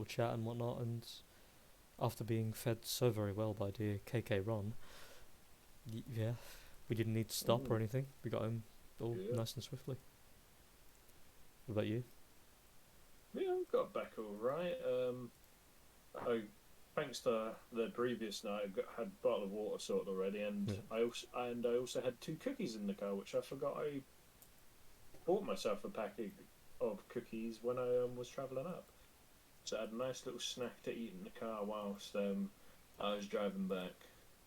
little chat and whatnot, and after being fed so very well by dear KK Ron, yeah, we didn't need to stop or anything. We got home all nice and swiftly. What about you? Yeah, I got back all right. Thanks to the previous night, had a bottle of water sorted already, and I also had 2 cookies in the car, which I forgot I bought myself a packet of cookies when I was travelling up. So I had a nice little snack to eat in the car whilst I was driving back,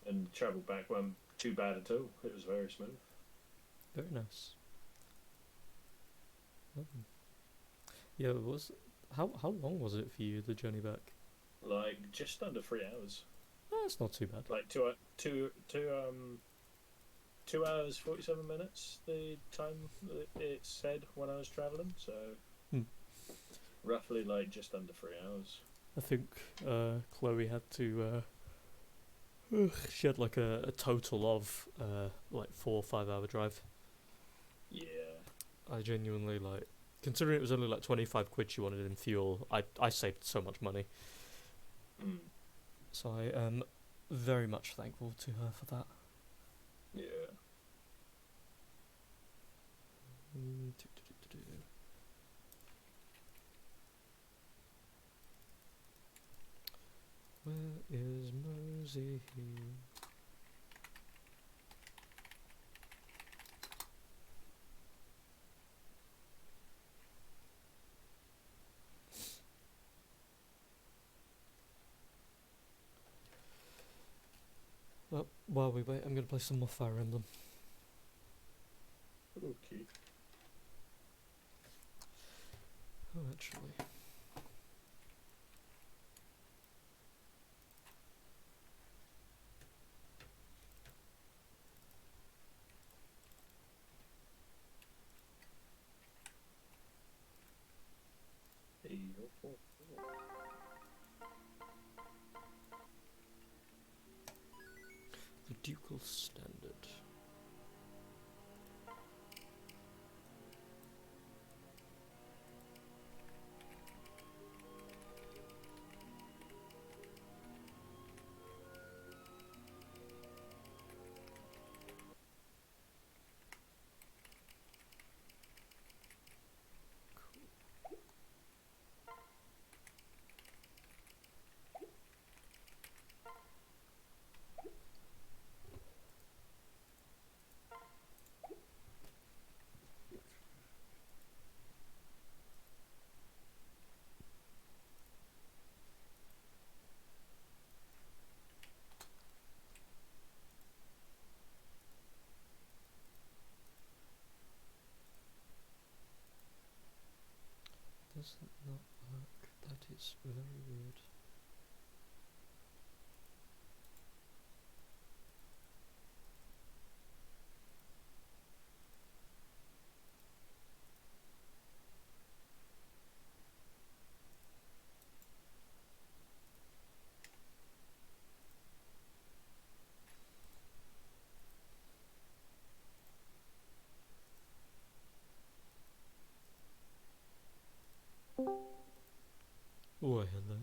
and the travel back wasn't too bad at all. It was very smooth. Very nice. Yeah, it was. How long was it for you, the journey back? Like just under 3 hours. That's not too bad. Like 2 hours 47 minutes. The time that it said when I was traveling, so roughly like just under 3 hours. I think Chloe had to. She had like a total of like 4 or 5 hour drive. Yeah. I genuinely like, considering it was only like 25 quid she wanted in fuel, I saved so much money. So I am very much thankful to her for that. Yeah. Where is Mosey? Well, while we wait, I'm going to play some more Fire Emblem. Okay. Oh, actually. The Ducal Standard. Does that not work? That is very weird. Oh, hello.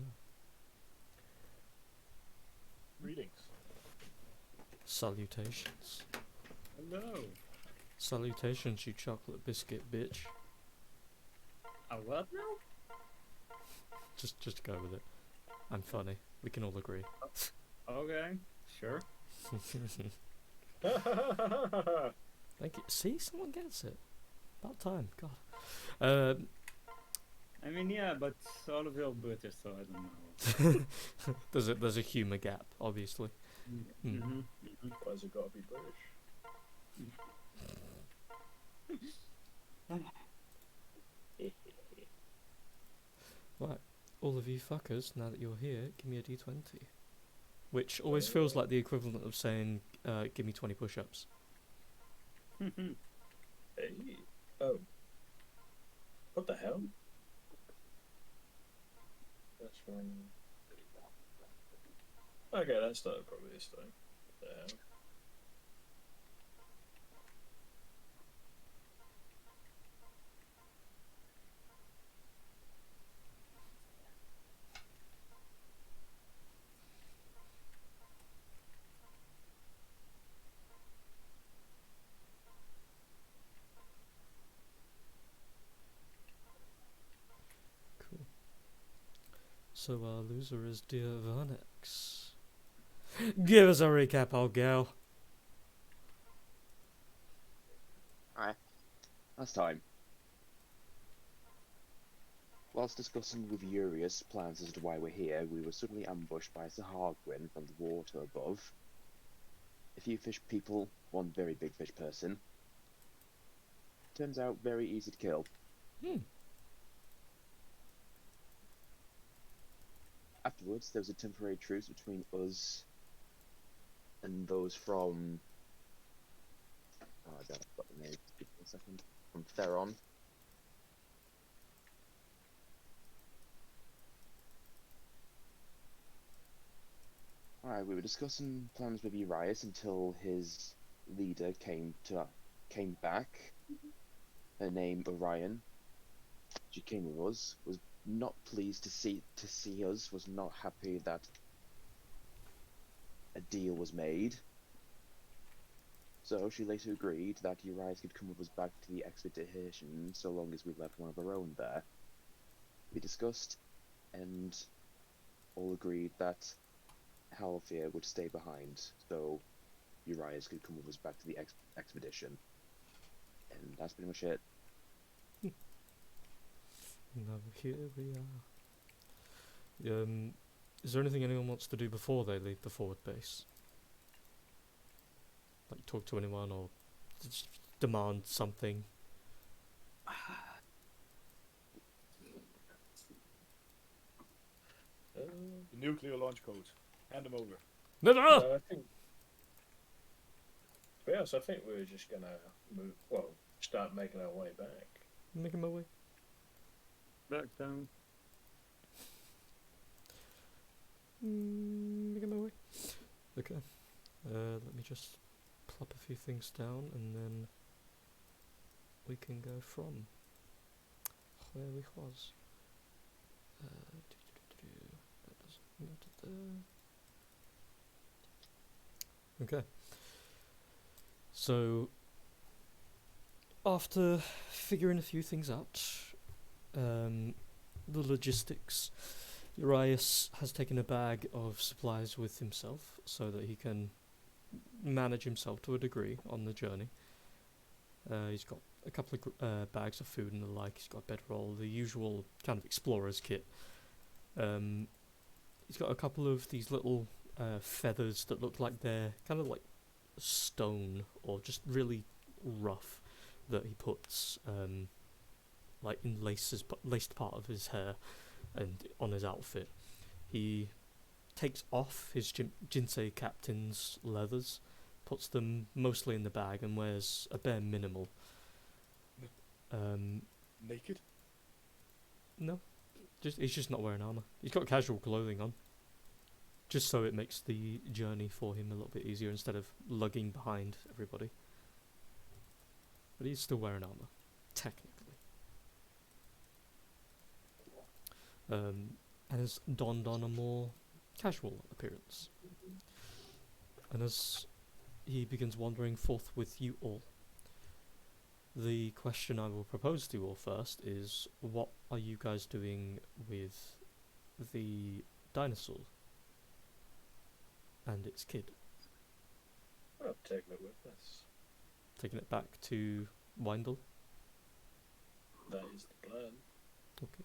Greetings. Salutations. Hello. Salutations, you chocolate biscuit bitch. A what now? Just go with it. I'm funny. We can all agree. Okay, sure. Thank you. See, someone gets it. About time. God. I mean, yeah, but all of you are British, so I don't know. There's a humour gap, obviously. Why's it gotta be British? Right, all of you fuckers, now that you're here, give me a d20. Which always feels like the equivalent of saying, give me 20 push-ups. Hey. Oh. What the hell? That's wrong. Okay, that started probably this time. What the hell? So our loser is dear Vernex. Give us a recap, old gal. Alright, last time. Whilst discussing with Urius plans as to why we're here, we were suddenly ambushed by a Saharquin from the water above. A few fish people, one very big fish person. Turns out very easy to kill. Afterwards, there was a temporary truce between us and those from... Oh, I don't know the name. Give me a second. From Theron. Alright, we were discussing plans with Urias until his leader came back. Her name Orion. She came with us. Was not pleased to see us. Was not happy that a deal was made. So she later agreed that Urias could come with us back to the expedition so long as we left one of our own there. We discussed and all agreed that Halfia would stay behind so Urias could come with us back to the expedition. And that's pretty much it. Now here we are. Is there anything anyone wants to do before they leave the forward base? Like talk to anyone or just demand something? The nuclear launch codes. Hand them over. No! No, I think. To be honest, I think we're just gonna start making our way back. Making my way. Back down. Making my way. Okay. Let me just plop a few things down and then we can go from where we was. That doesn't go to there. Okay. So after figuring a few things out, the logistics, Urias has taken a bag of supplies with himself so that he can manage himself to a degree on the journey. He's got a couple of bags of food and the like. He's got a bedroll, the usual kind of explorer's kit. He's got a couple of these little feathers that look like they're kind of like stone or just really rough that he puts like in laced part of his hair and on his outfit. He takes off his Jinsei captain's leathers, puts them mostly in the bag and wears a bare minimal. Naked? No, he's just not wearing armor. He's got casual clothing on, just so it makes the journey for him a little bit easier instead of lugging behind everybody. But he's still wearing armor, technically. And has donned on a more casual appearance. And as he begins wandering forth with you all, the question I will propose to you all first is, what are you guys doing with the dinosaur and its kid? I've taken it with us. Taking it back to Windle? That is the plan. Okay.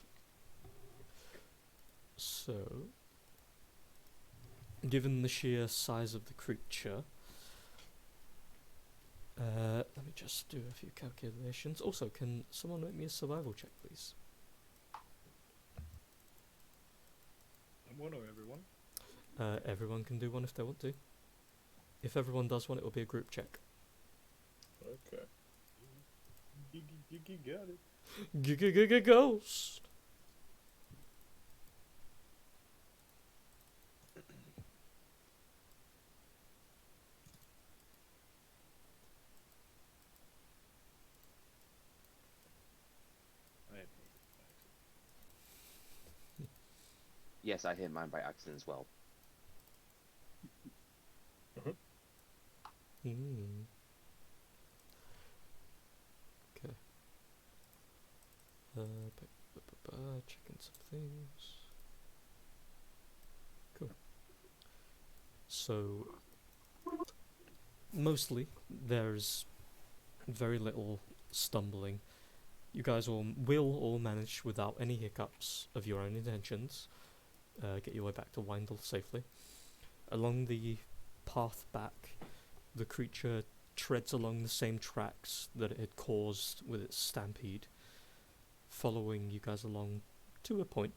So, given the sheer size of the creature, let me just do a few calculations. Also, can someone make me a survival check, please? Someone or everyone? Everyone can do one if they want to. If everyone does one, it will be a group check. Okay. Got it. Ghost! Yes, I hit mine by accident as well. Mm. Okay. Checking some things. So, mostly, there's very little stumbling. You guys will all manage without any hiccups of your own intentions. Get your way back to Windle safely. Along the path back, the creature treads along the same tracks that it had caused with its stampede, following you guys along to a point.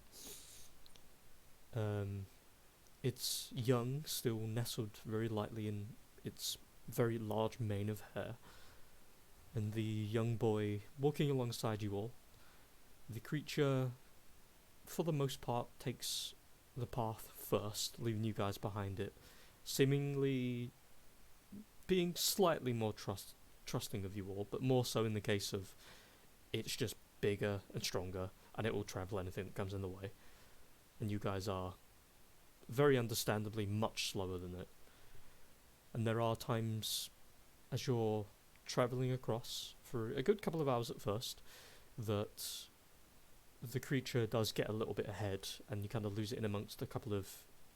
It's young, still nestled very lightly in its very large mane of hair, and the young boy walking alongside you all. The creature, for the most part, takes the path first, leaving you guys behind it, seemingly being slightly more trusting of you all, but more so in the case of it's just bigger and stronger, and it will travel anything that comes in the way. And you guys are very understandably much slower than it. And there are times, as you're travelling across for a good couple of hours at first, that the creature does get a little bit ahead, and you kind of lose it in amongst a couple of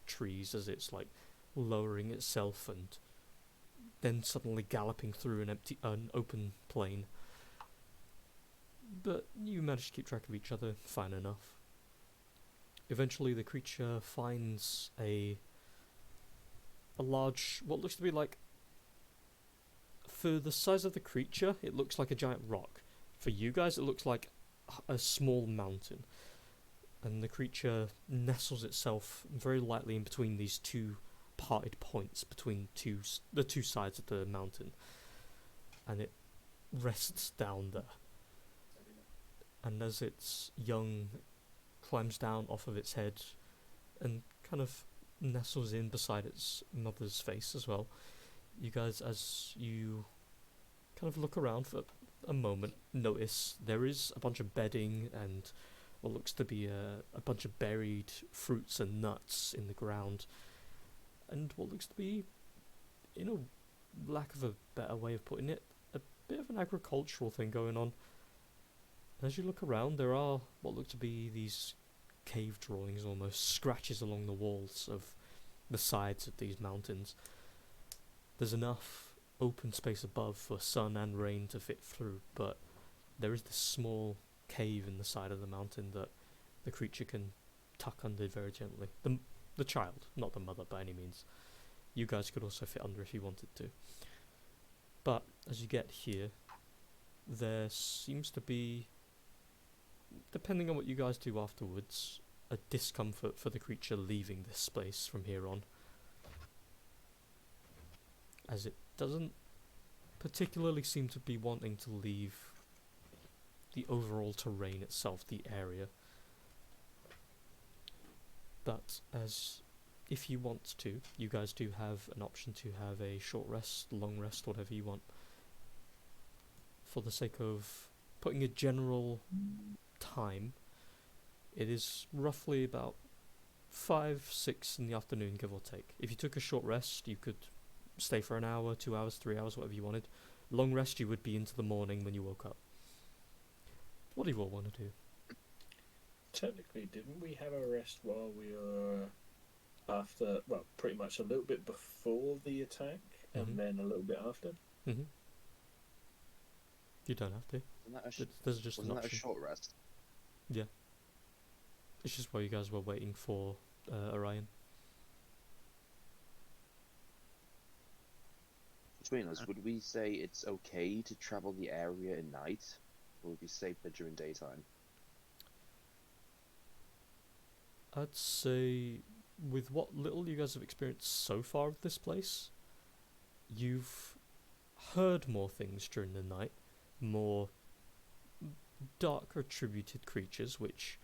trees as it's like lowering itself and then suddenly galloping through an open plain. But you manage to keep track of each other fine enough. Eventually the creature finds a large, what looks to be like, for the size of the creature, it looks like a giant rock. For you guys, it looks like a small mountain. And the creature nestles itself very lightly in between these two parted points between the two sides of the mountain. And it rests down there. And as its young climbs down off of its head and kind of nestles in beside its mother's face as well, you guys, as you kind of look around for a moment, notice there is a bunch of bedding and what looks to be a bunch of buried fruits and nuts in the ground, and what looks to be, in a lack of a better way of putting it, a bit of an agricultural thing going on. As you look around, there are what look to be these cave drawings, almost scratches along the walls of the sides of these mountains. There's enough open space above for sun and rain to fit through, but there is this small cave in the side of the mountain that the creature can tuck under very gently. The child, not the mother by any means. You guys could also fit under if you wanted to. But as you get here, there seems to be, depending on what you guys do afterwards, a discomfort for the creature leaving this place from here on, as it doesn't particularly seem to be wanting to leave the overall terrain itself, the area. But as if you want to, you guys do have an option to have a short rest, long rest, whatever you want. For the sake of putting a general time, it is roughly about 5, 6 in the afternoon, give or take. If you took a short rest, you could stay for an hour, 2 hours, 3 hours, whatever you wanted. Long rest, you would be into the morning when you woke up. What do you all want to do? Technically, didn't we have a rest while we were after, well, pretty much a little bit before the attack, and then a little bit after? Mm-hmm. You don't have to. There's just an wasn't that a option. short rest? Yeah. It's just while you guys were waiting for Orion. Between us, would we say it's okay to travel the area at night, or would we safer during daytime? I'd say, with what little you guys have experienced so far of this place, you've heard more things during the night, more dark attributed creatures, which,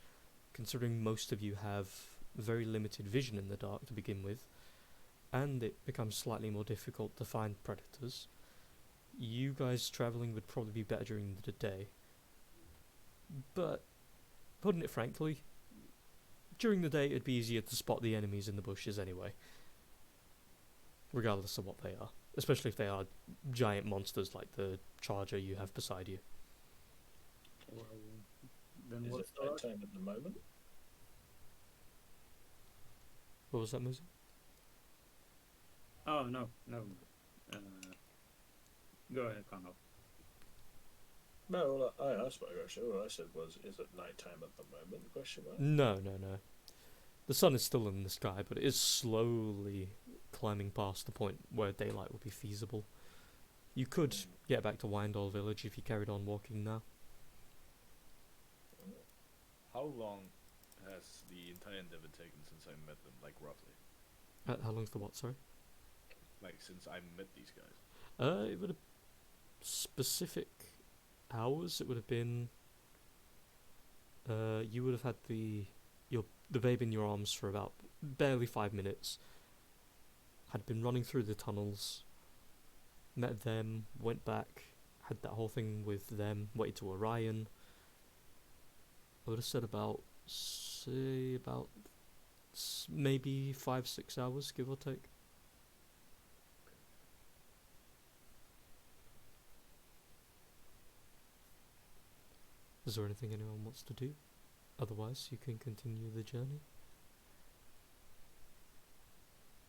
considering most of you have very limited vision in the dark to begin with, and it becomes slightly more difficult to find predators, you guys travelling would probably be better during the day. But, putting it frankly, during the day it'd be easier to spot the enemies in the bushes anyway, regardless of what they are, especially if they are giant monsters like the charger you have beside you. Well, then Is what's it night time at the moment? What was that, Muzi? Oh no, no. Uh, Go ahead, Connell. No, well, I asked my question. All I said was, "Is it nighttime at the moment?" Question mark. No, no, no. The sun is still in the sky, but it is slowly climbing past the point where daylight will be feasible. You could get back to Windall Village if you carried on walking now. How long has the entire endeavor taken since I met them? Like roughly, How long's the what, sorry? like since I met these guys. It would have specific hours. It would have been. You would have had the babe in your arms for about barely 5 minutes. Had been running through the tunnels. Met them. Went back. Had that whole thing with them. Waited to Orion. I would have said maybe 5-6 hours, give or take. Is there anything anyone wants to do? Otherwise, you can continue the journey.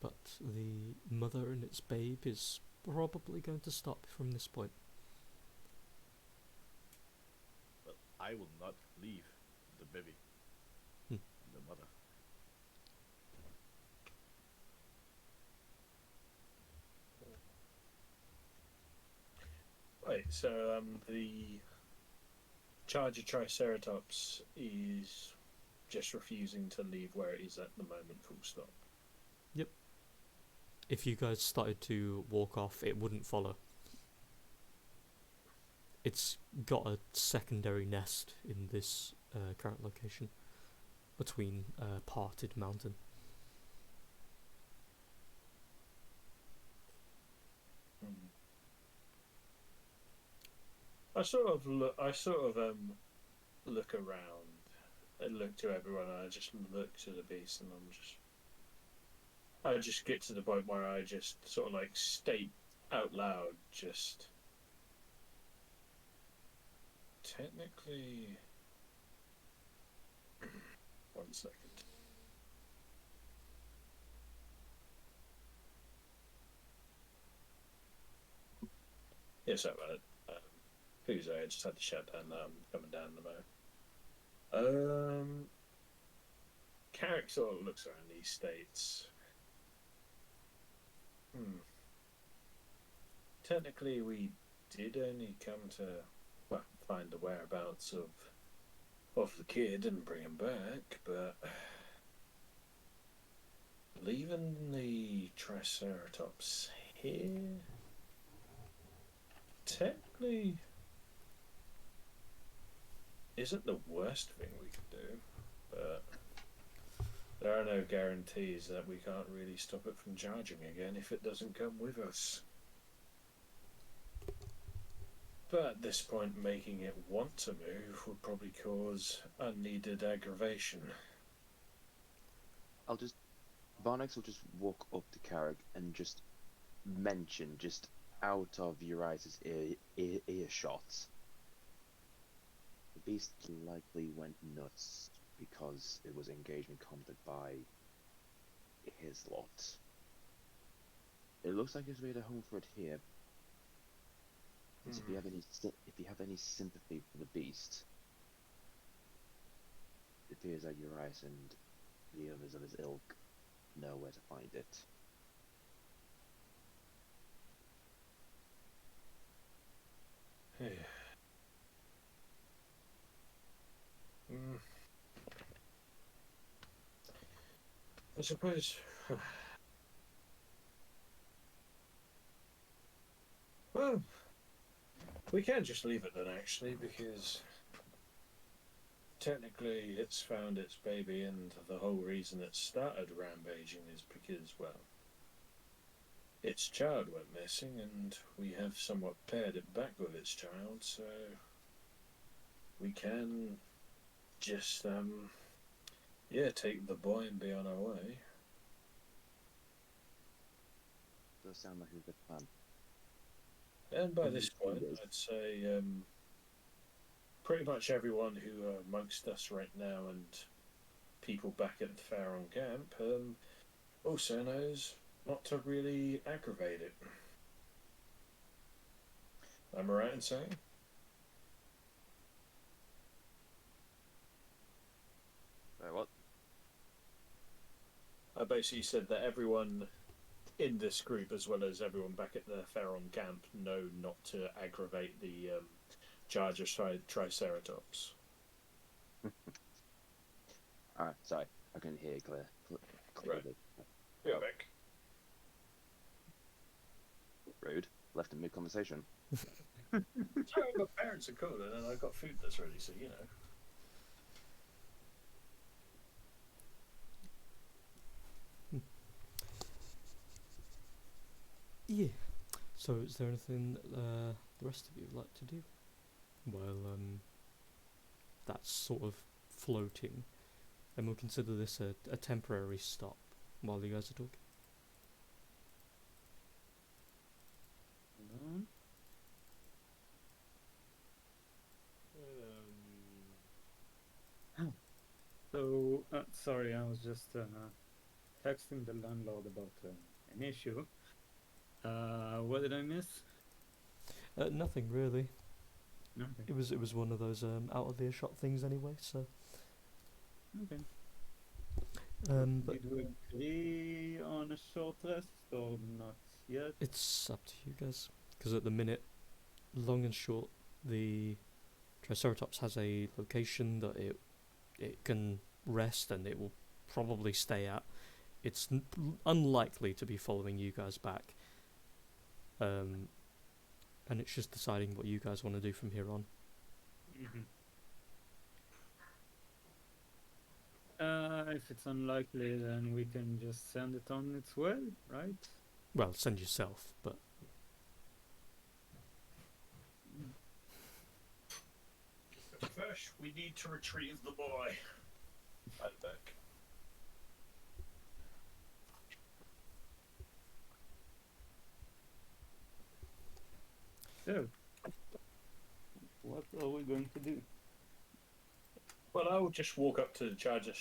But the mother and its babe is probably going to stop from this point. Well, I will not leave the baby Hmm. and the mother. Wait, so the Charger Triceratops is just refusing to leave where it is at the moment, full stop. If you guys started to walk off, it wouldn't follow. It's got a secondary nest in this current location between Parted Mountain. I sort of look around and look to everyone, and I just look to the beast, and I just get to the point where I just sort of like state out loud, just technically. One second. Yeah, sorry about it. Who's I just had to shut down that I'm coming down the moat. Carrick sort of looks around these states. Technically, we did only come to find the whereabouts of the kid and bring him back, but leaving the Triceratops here technically isn't the worst thing we could do, but there are no guarantees that we can't really stop it from charging again if it doesn't come with us. But at this point, making it want to move would probably cause unneeded aggravation. Varnex will just walk up to Carrick and just mention, just out of Urias's earshot. The beast likely went nuts because it was engaged in conflict by his lot. It looks like it's made a home for it here. So if you have any sympathy for the beast, it appears that Urias and the others of his ilk know where to find it. I suppose. Well, we can't just leave it then, actually, because technically it's found its baby, and the whole reason it started rampaging is because, well, its child went missing, and we have somewhat paired it back with its child, so we can just, take the boy and be on our way. Does sound like a good plan. And by this point, I'd say pretty much everyone who are amongst us right now and people back at the Pharaon camp also knows not to really aggravate it. Am I right in saying? What? I basically said that everyone in this group, as well as everyone back at the Pharaon camp, know not to aggravate the charge of Triceratops. Sorry, I couldn't hear clearly. Yeah, back. Rude. Left in mid-conversation. Sorry, my parents are cool, and then I got food that's ready, so you know. Yeah. So, is there anything that the rest of you would like to do while that's sort of floating? And we'll consider this a temporary stop while you guys are talking. So, sorry, I was just texting the landlord about an issue. What did I miss? Nothing really. Nothing. It was one of those out of earshot things anyway. So. Okay. But Did we agree on a short rest or not yet? it's up to you guys, because at the minute, long and short, the Triceratops has a location that it can rest and it will probably stay at. It's unlikely to be following you guys back. And it's just deciding what you guys want to do from here on. Mm-hmm. If it's unlikely, then we can just send it on its way, right? Well, send yourself, but First, we need to retrieve the boy. Right back. So, what are we going to do? Well, I will just walk up to the Charger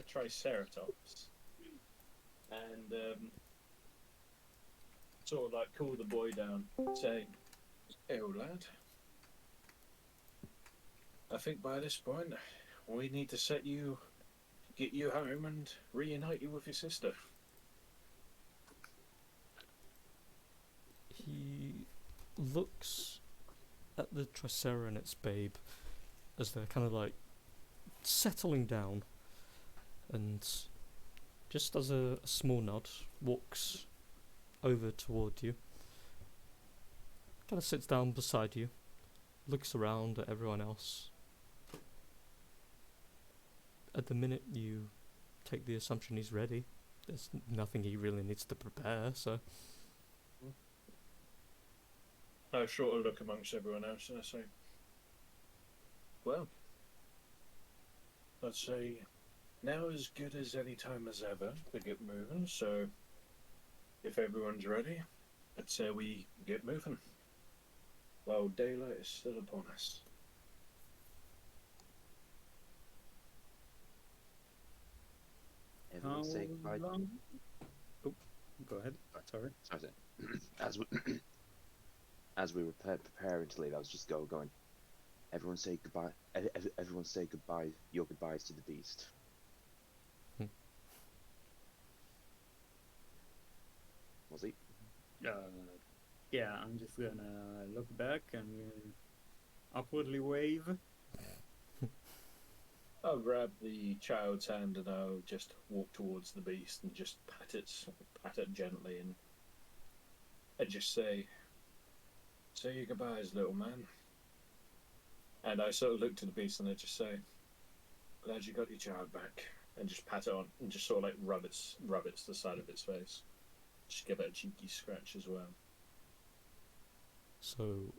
Triceratops and sort of like cool the boy down, say, "Hey, old lad, I think by this point we need to get you home and reunite you with your sister." he looks at the Tricera and its babe as they're kind of like settling down, and just as a small nod, walks over toward you, kind of sits down beside you, looks around at everyone else. At the minute you take the assumption he's ready, there's nothing he really needs to prepare, so I sort of look amongst everyone else and I say, "Well, I'd say now as good as any time as ever to get moving, so if everyone's ready, I'd say we get moving while daylight is still upon us." How Everyone say goodbye. long? Oh, go ahead. Sorry. Sorry. As we as we were preparing to leave, I was just going. Everyone say goodbye. Everyone say goodbye. Your goodbyes to the beast. Was he? Yeah, I'm just gonna look back and upwardly wave. I'll grab the child's hand and I'll just walk towards the beast and just pat it gently and just say your goodbyes, little man. And I sort of look to the beast and I just say, "Glad you got your child back," and just pat it on and just sort of like rub its the side of its face. Just give it a cheeky scratch as well. So,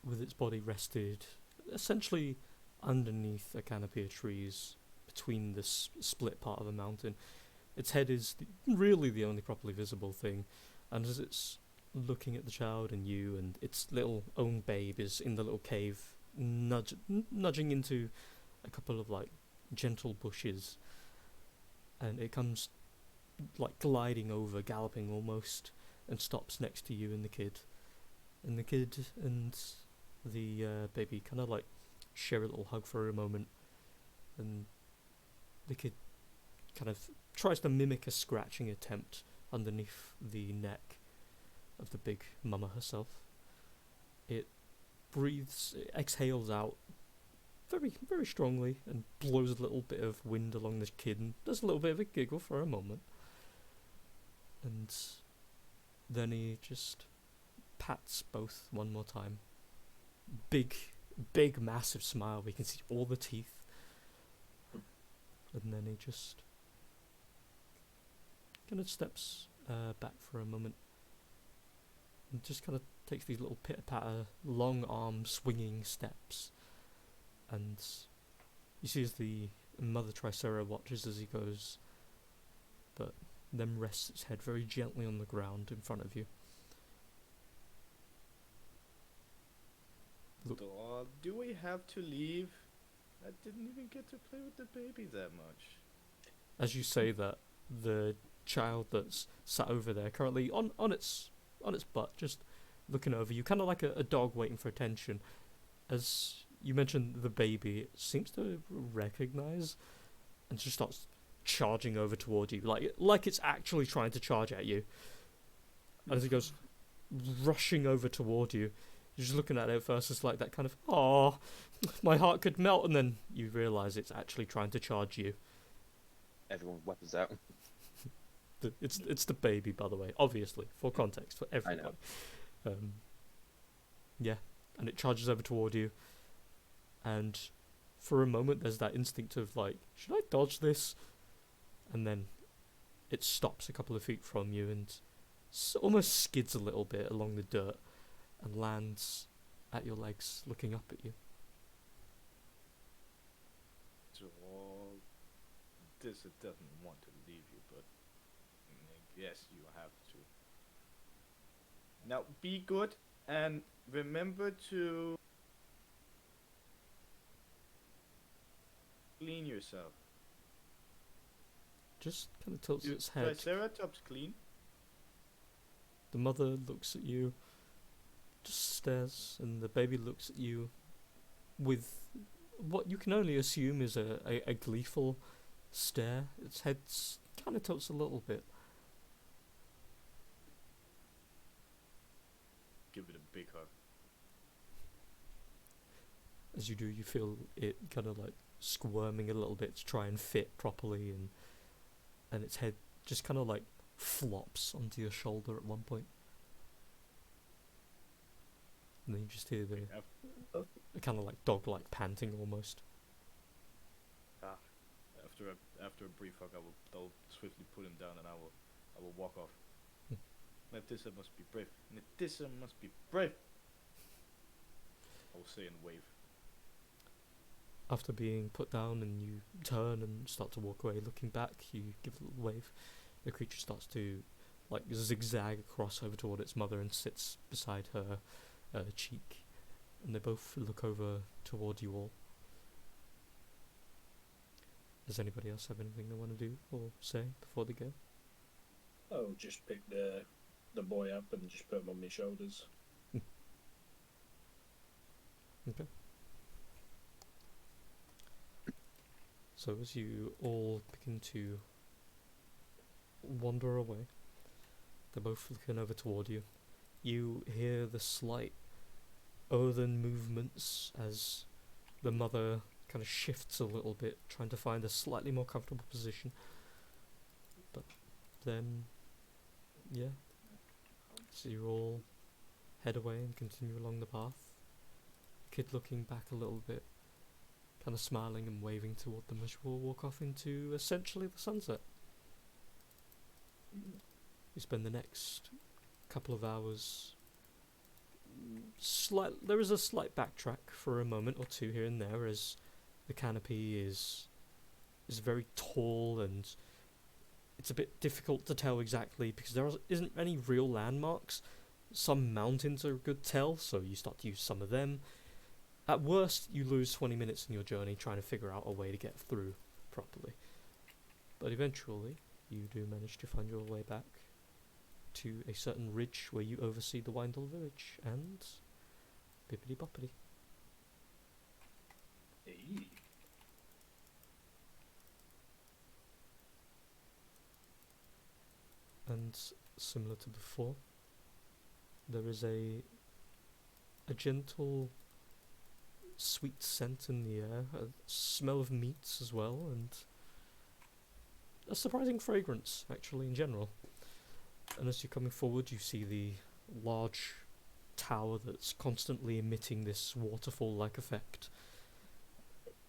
with its body rested essentially underneath a canopy of trees between this split part of a mountain, its head is really the only properly visible thing, and as it's looking at the child and you, and its little own babe is in the little cave, nudging into a couple of like gentle bushes, and it comes like gliding over, galloping almost, and stops next to you and the kid. And the kid and the baby kind of like share a little hug for a moment, and the kid kind of tries to mimic a scratching attempt underneath the neck of the big mama herself. It breathes, it exhales out very, very strongly and blows a little bit of wind along the kid and does a little bit of a giggle for a moment. And then he just pats both one more time. Big, big, massive smile. We can see all the teeth. And then he just kind of steps back for a moment and just kind of takes these little pitter-patter, long arm swinging steps. And you see as the mother Tricera watches as he goes, but then rests its head very gently on the ground in front of you. Look. Do we have to leave? I didn't even get to play with the baby that much. As you say that, the child that's sat over there, currently on its butt, just looking over you, kind of like a dog waiting for attention. As you mentioned the baby, it seems to recognize and just starts charging over toward you, like it's actually trying to charge at you. And as it goes rushing over toward you, you're just looking at it first, it's like that kind of, "Aw, my heart could melt," and then you realise it's actually trying to charge you. Everyone's weapons out. It's the baby, by the way, obviously, for context, for everyone. I know. Yeah, and it charges over toward you, and for a moment there's that instinct of like, should I dodge this? And then it stops a couple of feet from you and almost skids a little bit along the dirt and lands at your legs, looking up at you. So, this it doesn't want to leave you, but yes, you have to. Now, be good and remember to clean yourself. Just kind of tilts its head. Triceratops clean. The mother looks at you, just stares, and the baby looks at you with what you can only assume is a gleeful stare. Its head kind of tilts a little bit. Give it a big hug. As you do, you feel it kind of like squirming a little bit to try and fit properly, and its head just kind of like flops onto your shoulder at one point. And then you just hear the kind of like dog-like panting almost. After a brief hug, I'll swiftly put him down and I will walk off. Atlesia must be brave. Atlesia must be brave. I will say and wave. After being put down and you turn and start to walk away, looking back, you give a little wave. The creature starts to like zigzag across over toward its mother and sits beside her cheek, and they both look over toward you all. Does anybody else have anything they want to do or say before they go? Oh, just pick the boy up and just put him on my shoulders. Okay. So as you all begin to wander away, they're both looking over toward you. You hear the slight earthen movements as the mother kind of shifts a little bit, trying to find a slightly more comfortable position. But then, yeah, so you all head away and continue along the path. Kid looking back a little bit, kind of smiling and waving toward them as you all walk off into essentially the sunset. You spend the next couple of hours. There is a slight backtrack for a moment or two here and there, as the canopy is very tall and it's a bit difficult to tell exactly because there isn't any real landmarks. Some mountains are a good tell, so you start to use some of them. At worst, you lose 20 minutes in your journey trying to figure out a way to get through properly. But eventually, you do manage to find your way back to a certain ridge where you oversee the Windle village, and bippity boppity. Hey. And similar to before, there is a gentle sweet scent in the air, a smell of meats as well, and a surprising fragrance actually in general. And as you're coming forward, you see the large tower that's constantly emitting this waterfall-like effect.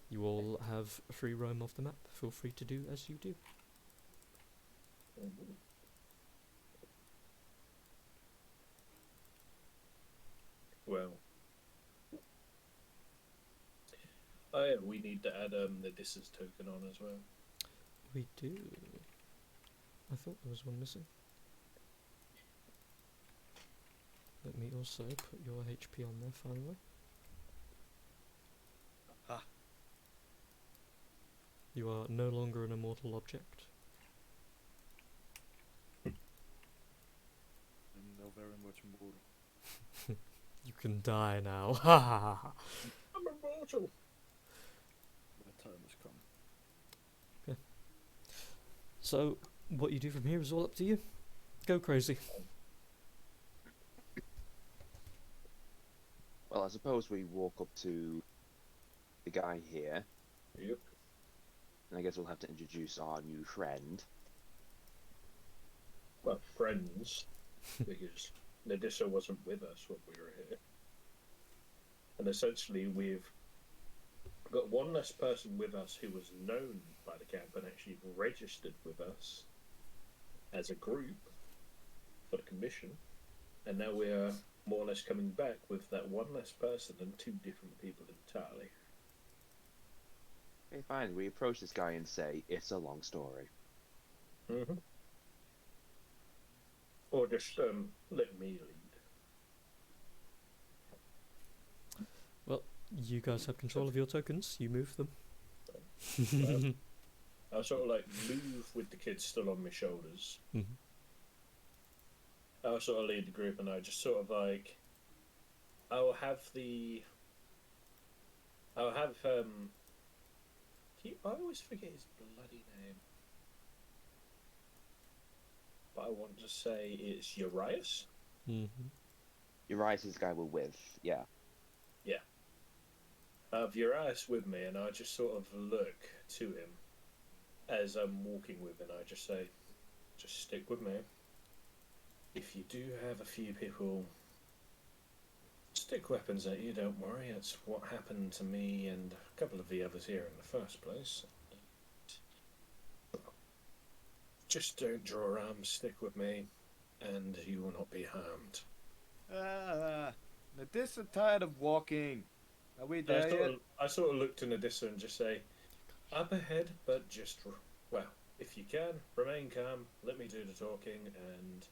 You all have free roam of the map. Feel free to do as you do. Well, oh yeah, we need to add the Disses token on as well. We do. I thought there was one missing. Let me also put your HP on there finally. Ah. You are no longer an immortal object. I'm now very much mortal. You can die now. Ha ha ha ha. I'm immortal. My time has come. So, what you do from here is all up to you. Go crazy. Well, I suppose we walk up to the guy here, Yep. and I guess we'll have to introduce our new friend. Well, friends, because Nadissa wasn't with us when we were here. And essentially, we've got one less person with us who was known by the camp and actually registered with us as a group for the commission. And now we're more or less coming back with that one less person and two different people entirely. Okay, fine. We approach this guy and say, it's a long story. Mm-hmm. Or just let me lead. You guys have control of your tokens. You move them. I sort of like move with the kids still on my shoulders. Mm-hmm. I'll sort of lead the group, and I just sort of like, I'll have I always forget his bloody name, but I want to say it's Urias. Mm-hmm. Urias is the guy we're with, yeah. I have Urias with me, and I just sort of look to him as I'm walking with him, and I just say, just stick with me. If you do have a few people stick weapons at you, don't worry. It's what happened to me and a couple of the others here in the first place. Just don't draw arms, stick with me, and you will not be harmed. Nadissa tired of walking. Are we there yet? I sort of look to Nadissa and just say, up ahead, but just, well, if you can, remain calm, let me do the talking, and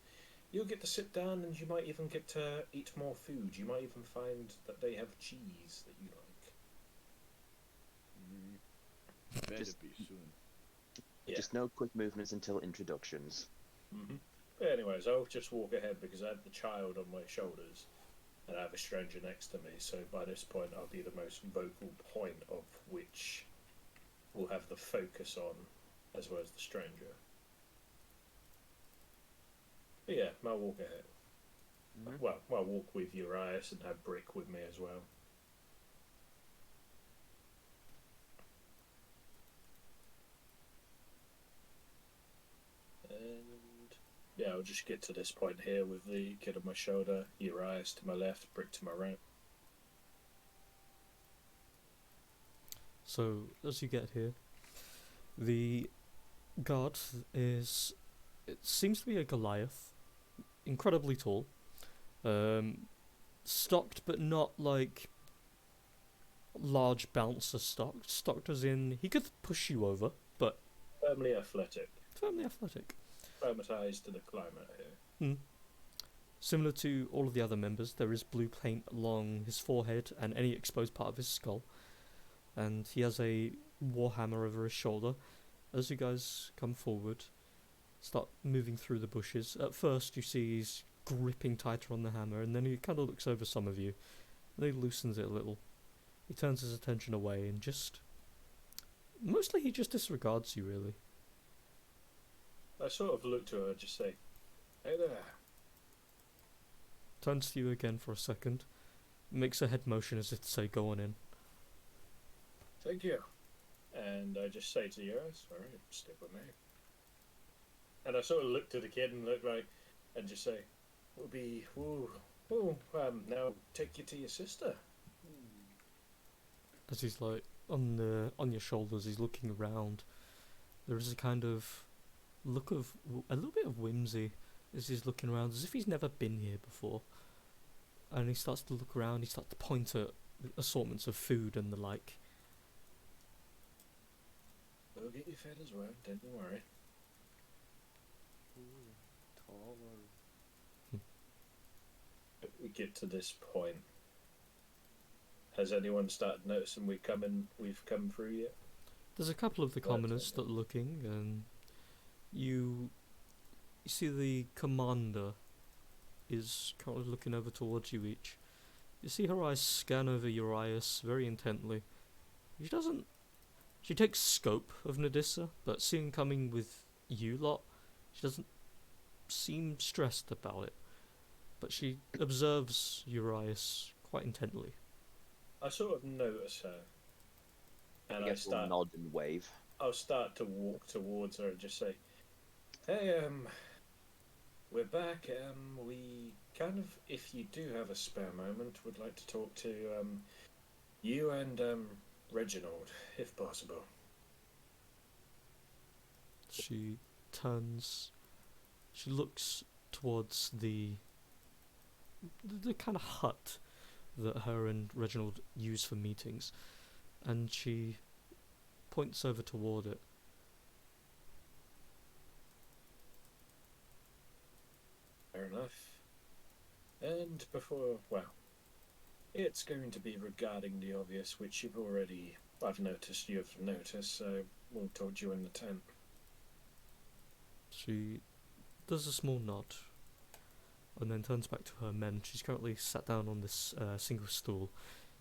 you'll get to sit down, and you might even get to eat more food. You might even find that they have cheese that you like. Better Just- be soon. Yeah. Just no quick movements until introductions. Mm-hmm. But anyways, I'll just walk ahead because I have the child on my shoulders, and I have a stranger next to me, so by this point I'll be the most vocal point of which we'll have the focus on, as well as the stranger. But yeah, I'll walk ahead. Mhm. Well, I'll walk with Urias and have Brick with me as well. And yeah, I'll just get to this point here with the kid on my shoulder, Urias to my left, Brick to my right. So, as you get here, the guard is... It seems to be a Goliath. Incredibly tall. Stocked, but not like large bouncer stocked. Stocked as in, he could push you over, but Firmly athletic. firmly athletic. Acclimatized to the climate here. Similar to all of the other members, there is blue paint along his forehead and any exposed part of his skull. And he has a warhammer over his shoulder. As you guys come forward, start moving through the bushes. At first, you see he's gripping tighter on the hammer, and then he kind of looks over some of you. And he loosens it a little. He turns his attention away and just... Mostly he just disregards you, really. I sort of look to her and just say, "Hey there." Turns to you again for a second. Makes a head motion as if to say, go on in. "Thank you." And I just say to you, "Sorry, stick with me." And I sort of look to the kid and look like, and just say, now take you to your sister." As he's like on your shoulders, he's looking around. There is a kind of look of a little bit of whimsy as he's looking around, as if he's never been here before. And he starts to look around. He starts to point at assortments of food and the like. "We'll get you fed as well, don't you worry." We get to this point. Has anyone started noticing we've come through yet? There's a couple of the Right, commoners okay. that are looking, and you see the commander is currently looking over towards you each. You see her eyes scan over Urias very intently. She takes scope of Nadissa, but seeing coming with you lot, she doesn't seem stressed about it. But she observes Urias quite intently. I sort of notice her, and I guess we'll nod and wave. I'll start to walk towards her and just say, "Hey, we're back. We kind of, if you do have a spare moment, would like to talk to you and Reginald, if possible." She looks towards the kind of hut that her and Reginald use for meetings, and she points over toward it. Fair enough. And it's going to be regarding the obvious, which I've noticed you've noticed, so we'll talk to you in the tent. She does a small nod, and then turns back to her men. She's currently sat down on this single stool.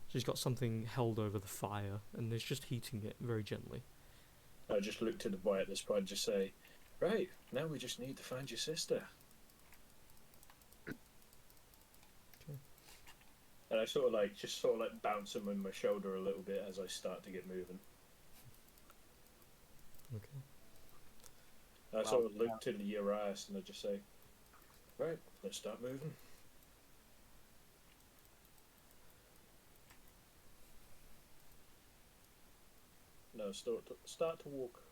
She's got something held over the fire, and is just heating it very gently. I just look to the boy at this point and just say, "Right, now we just need to find your sister." Okay. And I sort of bounce him on my shoulder a little bit as I start to get moving. Okay. I sort of look to the Urias and I just say, "Right, let's start moving." No, start to walk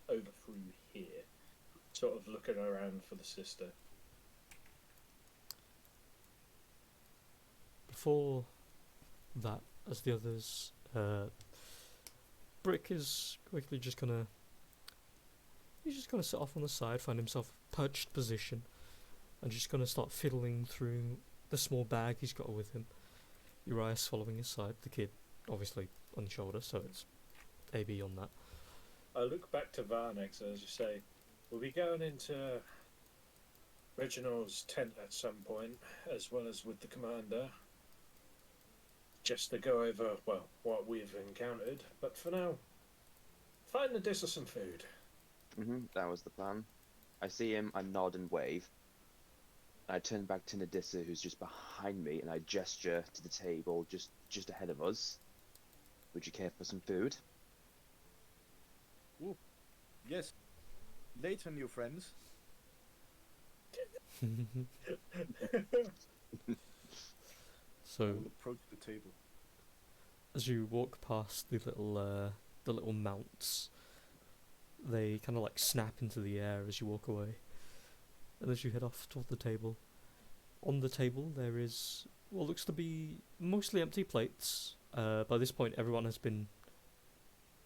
over through here, sort of looking around for the sister. Before that, as the others, Brick is quickly just gonna... He's just gonna sit off on the side, find himself perched position, and just gonna start fiddling through the small bag he's got with him. Urias following his side, the kid obviously on his shoulder, so it's AB on that. I look back to Varnex as you say, "We'll be going into Reginald's tent at some point, as well as with the commander, just to go over, what we've encountered. But for now, find Nadissa some food." That was the plan. I see him, I nod and wave. I turn back to Nadissa, who's just behind me, and I gesture to the table just ahead of us. "Would you care for some food?" Ooh. Yes. Later, new friends. I So will approach the table. as you walk past the little mounts, they kind of like snap into the air as you walk away. And as you head off toward the table, on the table there is what looks to be mostly empty plates. By this point, everyone has been...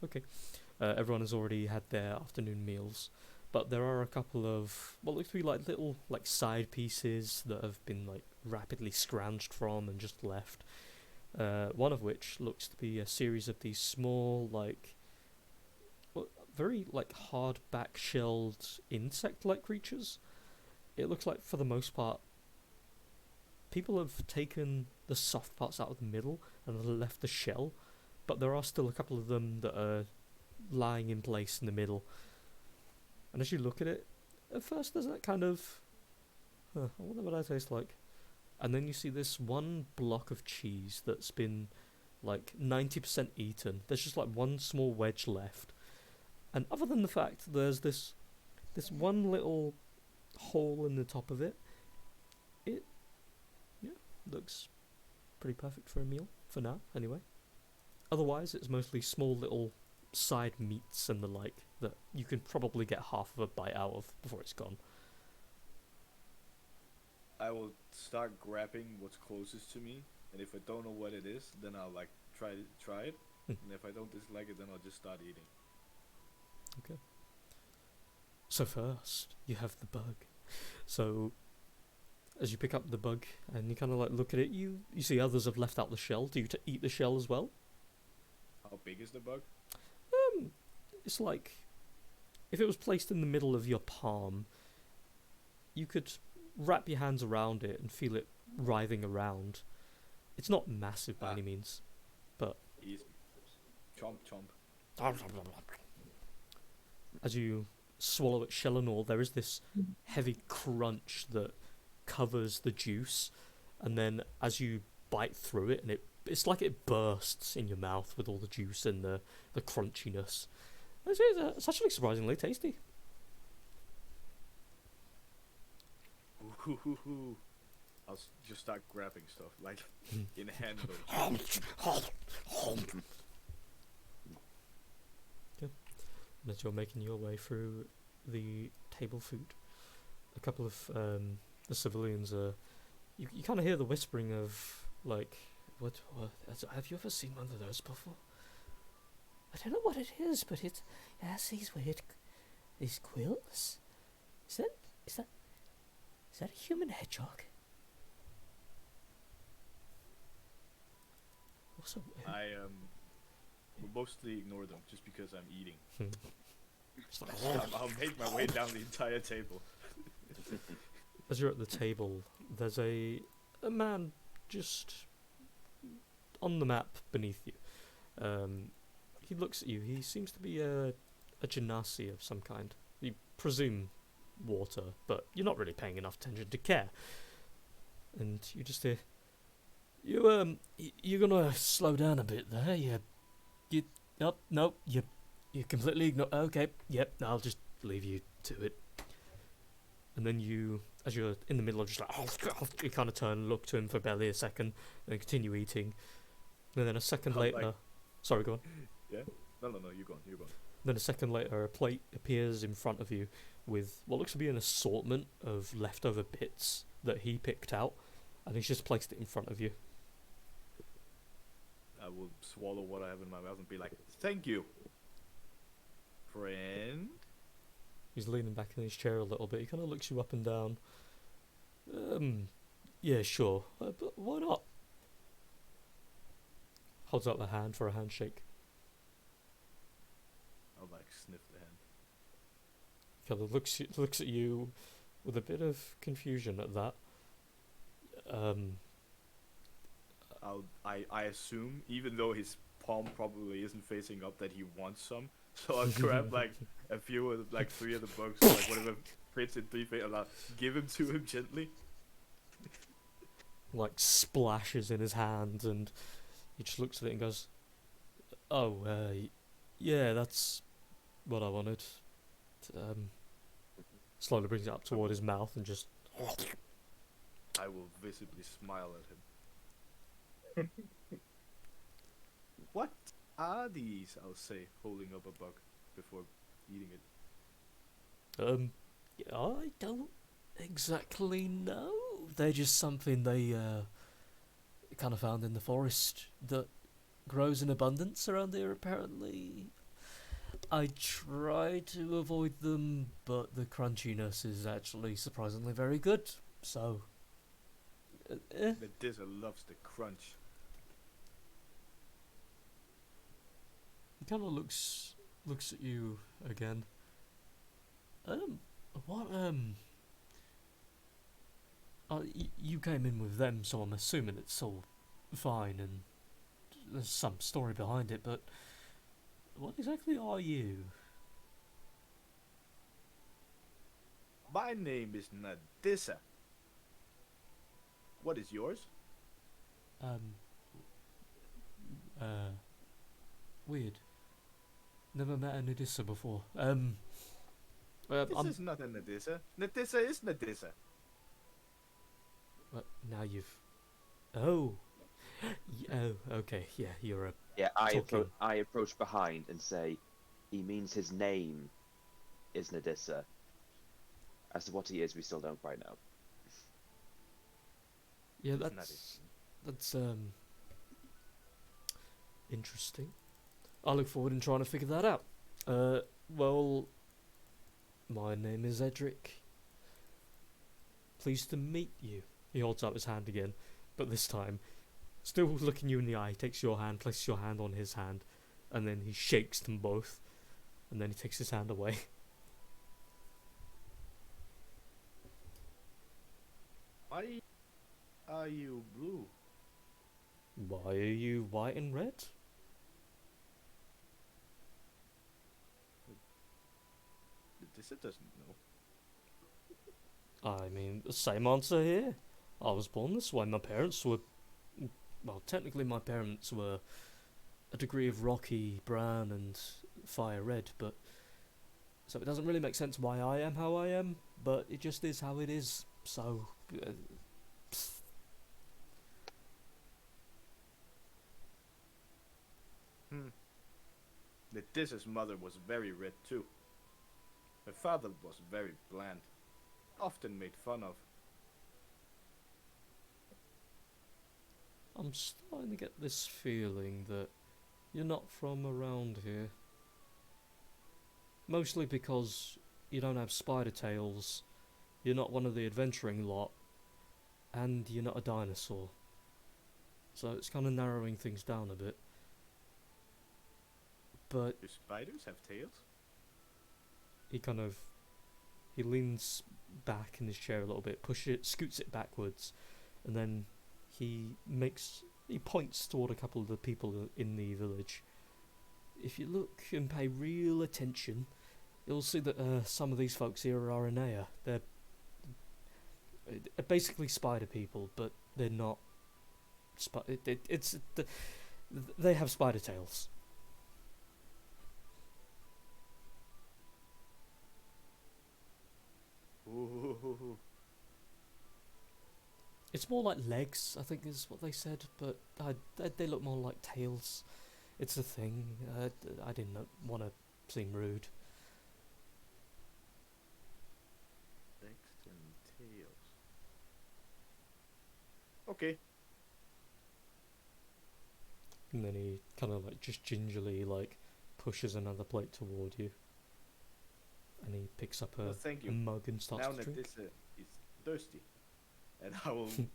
Okay. Everyone has already had their afternoon meals. But there are a couple of what looks to be like little side pieces that have been rapidly scrounged from and just left. One of which looks to be a series of these small very like hard-back shelled insect-like creatures. It looks like for the most part people have taken the soft parts out of the middle and left the shell, but there are still a couple of them that are lying in place in the middle. And as you look at it, at first there's that kind of, I wonder what that tastes like. And then you see this one block of cheese that's been like 90% eaten. There's just like one small wedge left. And other than the fact there's this one little hole in the top of it, it looks pretty perfect for a meal for now anyway. Otherwise it's mostly small little side meats and the like that you can probably get half of a bite out of before it's gone. I will start grabbing what's closest to me, and if I don't know what it is, then I'll like try it. And if I don't dislike it, then I'll just start eating. Okay. So first, you have the bug. So, as you pick up the bug and you kind of like look at it, you see others have left out the shell. Do you eat the shell as well? How big is the bug? It's like, if it was placed in the middle of your palm, you could wrap your hands around it and feel it writhing around. It's not massive by any means, but Easy. Chomp chomp. as you swallow it shell and all, there is this heavy crunch that covers the juice, and then as you bite through it, and it's like it bursts in your mouth with all the juice and the crunchiness. It's actually surprisingly tasty. I'll just start grabbing stuff, like in handles. And as you're making your way through the table food, a couple of the civilians are... You kind of hear the whispering of, like, what, have you ever seen one of those before? I don't know what it is, but it has these weird... these quills? Is that a human hedgehog? Also, I will mostly ignore them just because I'm eating. I'll make my way down the entire table. As you're at the table, there's a man just on the map beneath you. He looks at you. He seems to be a genasi of some kind. You presume water, but you're not really paying enough attention to care. And you just hear, you're gonna slow down a bit there. You completely ignore. Okay, yep. I'll just leave you to it. And then you, as you're in the middle of just like, you kind of turn and look to him for barely a second, and continue eating. And then a second later, sorry, go on. Yeah. No, you're gone. Then a second later, a plate appears in front of you with what looks to be an assortment of leftover bits that he picked out, and he's just placed it in front of you. I will swallow what I have in my mouth and be like, "Thank you, friend." He's leaning back in his chair a little bit. He kind of looks you up and down. Yeah, sure, but why not? Holds out the hand for a handshake. I'll like sniff the hand. Kind of looks at you with a bit of confusion at that. I assume, even though his palm probably isn't facing up, that he wants some. So I'll grab like a few of like 3 of the bugs, or like whatever fits in 3 feet, and I'll give him to him gently. Like splashes in his hand, and he just looks at it and goes, "Oh, yeah, that's what I wanted." Slowly brings it up toward his mouth and just... I will visibly smile at him. What are these? I'll say, holding up a bug before eating it. I don't exactly know. They're just something they kind of found in the forest that grows in abundance around here, apparently. I try to avoid them, but the crunchiness is actually surprisingly very good, so... Medusa loves the crunch. He kind of looks looks at you again. What, you came in with them, so I'm assuming it's all fine and there's some story behind it, but what exactly are you? My name is Nadissa. What is yours? Weird. Never met a Nidissa before. This is not a Nadissa. Nadissa is Nadissa. Now you've... Oh. Oh, okay, yeah, you're a... Yeah, Talking. I approach behind and say, he means his name is Nadissa. As to what he is, we still don't quite know. Yeah, Isn't that that's interesting. I look forward in trying to figure that out. Well, my name is Edric. Pleased to meet you. He holds up his hand again, but this time, still looking you in the eye, takes your hand, places your hand on his hand, and then he shakes them both, and then he takes his hand away. Why are you blue? Why are you white and red? Nadissa doesn't know. I mean, the same answer here. I was born this way. My parents were... Well, technically my parents were a degree of rocky brown and fire red, but... So it doesn't really make sense why I am how I am, but it just is how it is, so... Nadissa's mother was very red too. Her father was very bland, often made fun of. I'm starting to get this feeling that you're not from around here. Mostly because you don't have spider tails, you're not one of the adventuring lot, and you're not a dinosaur. So it's kind of narrowing things down a bit. But Do spiders have tails? he leans back in his chair a little bit, scoots it backwards, and then he points toward a couple of the people in the village. If you look and pay real attention, you'll see that some of these folks here are Aranea. They're basically spider people, but they're not. They have spider tails. Ooh. It's more like legs, I think is what they said, but they look more like tails. It's a thing. I didn't want to seem rude. Legs and tails. Okay. And then he kind of like just gingerly like pushes another plate toward you. And he picks up Well, thank a you. mug and starts Now to drink. Nadissa is thirsty, and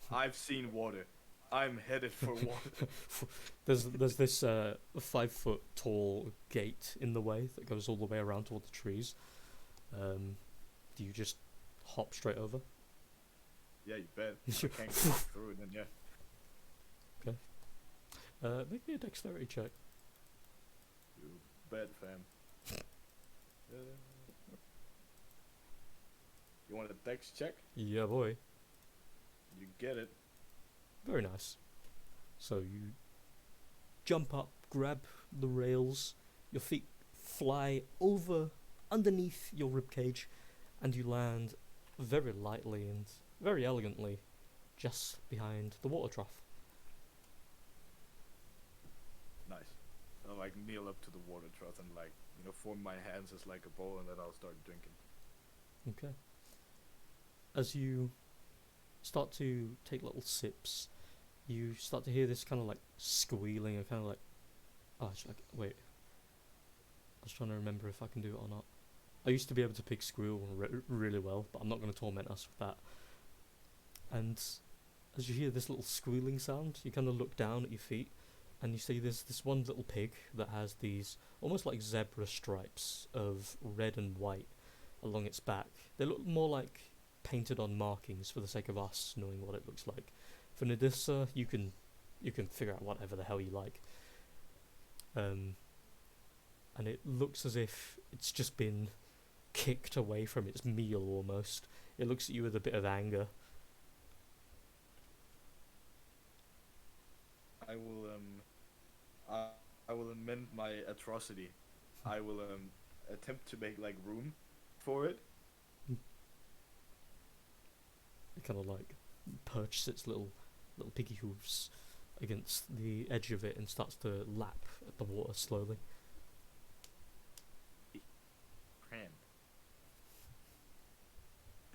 I've seen water. I'm headed for water. There's this 5 foot tall gate in the way that goes all the way around toward the trees. Do you just hop straight over? Yeah, you bet. I can't go through it, then yeah. Make me a dexterity check. You bet, fam. You want a dex check? Yeah, boy. You get it. Very nice. So you jump up, grab the rails, your feet fly over underneath your ribcage, and you land very lightly and very elegantly just behind the water trough. Nice. I'll like kneel up to the water trough and like, form my hands as like a bowl, and then I'll start drinking. Okay. As you start to take little sips, you start to hear this kind of like squealing, or kind of like, wait. I was trying to remember if I can do it or not. I used to be able to pick squeal really well, but I'm not going to torment us with that. And as you hear this little squealing sound, you kind of look down at your feet, and you see there's this one little pig that has these almost like zebra stripes of red and white along its back. They look more like painted on markings for the sake of us knowing what it looks like. For Nadissa, you can figure out whatever the hell you like. And it looks as if it's just been kicked away from its meal almost. It looks at you with a bit of anger. I will I will amend my atrocity. I will attempt to make like room for it. It kind of like perches its little piggy hooves against the edge of it and starts to lap at the water slowly. Friend.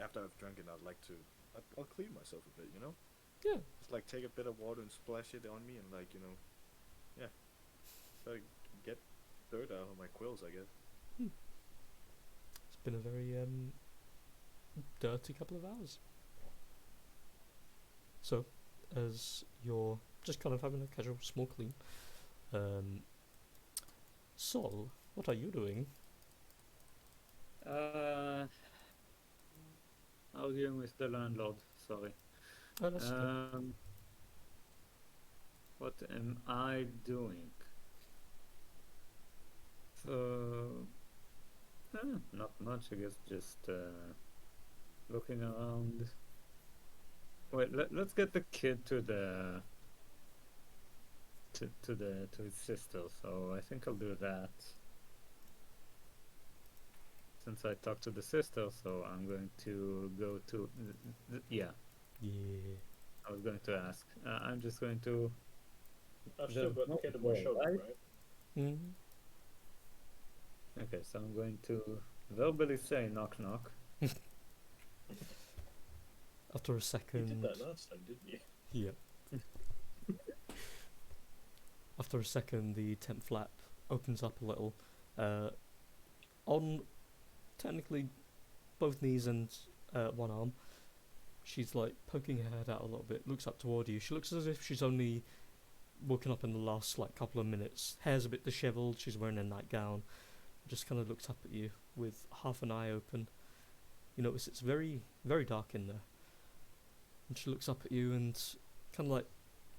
After I've drunk it, I'd like to. I'll clean myself a bit, you know. Yeah. Just like take a bit of water and splash it on me, and like yeah, try to get dirt out of my quills, I guess. It's been a very dirty couple of hours. So, as you're just kind of having a casual small clean, Sol, what are you doing? Arguing with the landlord. Sorry. Oh, that's What am I doing? So, not much, I guess. Just looking around. Wait, let's get the kid to his sister. So I think I'll do that. Since I talked to the sister, so I'm going to go to yeah. I was going to ask. I'm just going to. I've still got the kid on my shoulder, right? Mm-hmm. Okay, so I'm going to verbally say knock knock. After a You second. did that last time, didn't you? Yeah. After a second, the tent flap opens up a little. On technically both knees and one arm, she's like poking her head out a little bit, looks up toward you. She looks as if she's only woken up in the last like couple of minutes. Hair's a bit dishevelled, she's wearing a nightgown. Just kind of looks up at you with half an eye open. You notice it's very, very dark in there. And she looks up at you and kind of like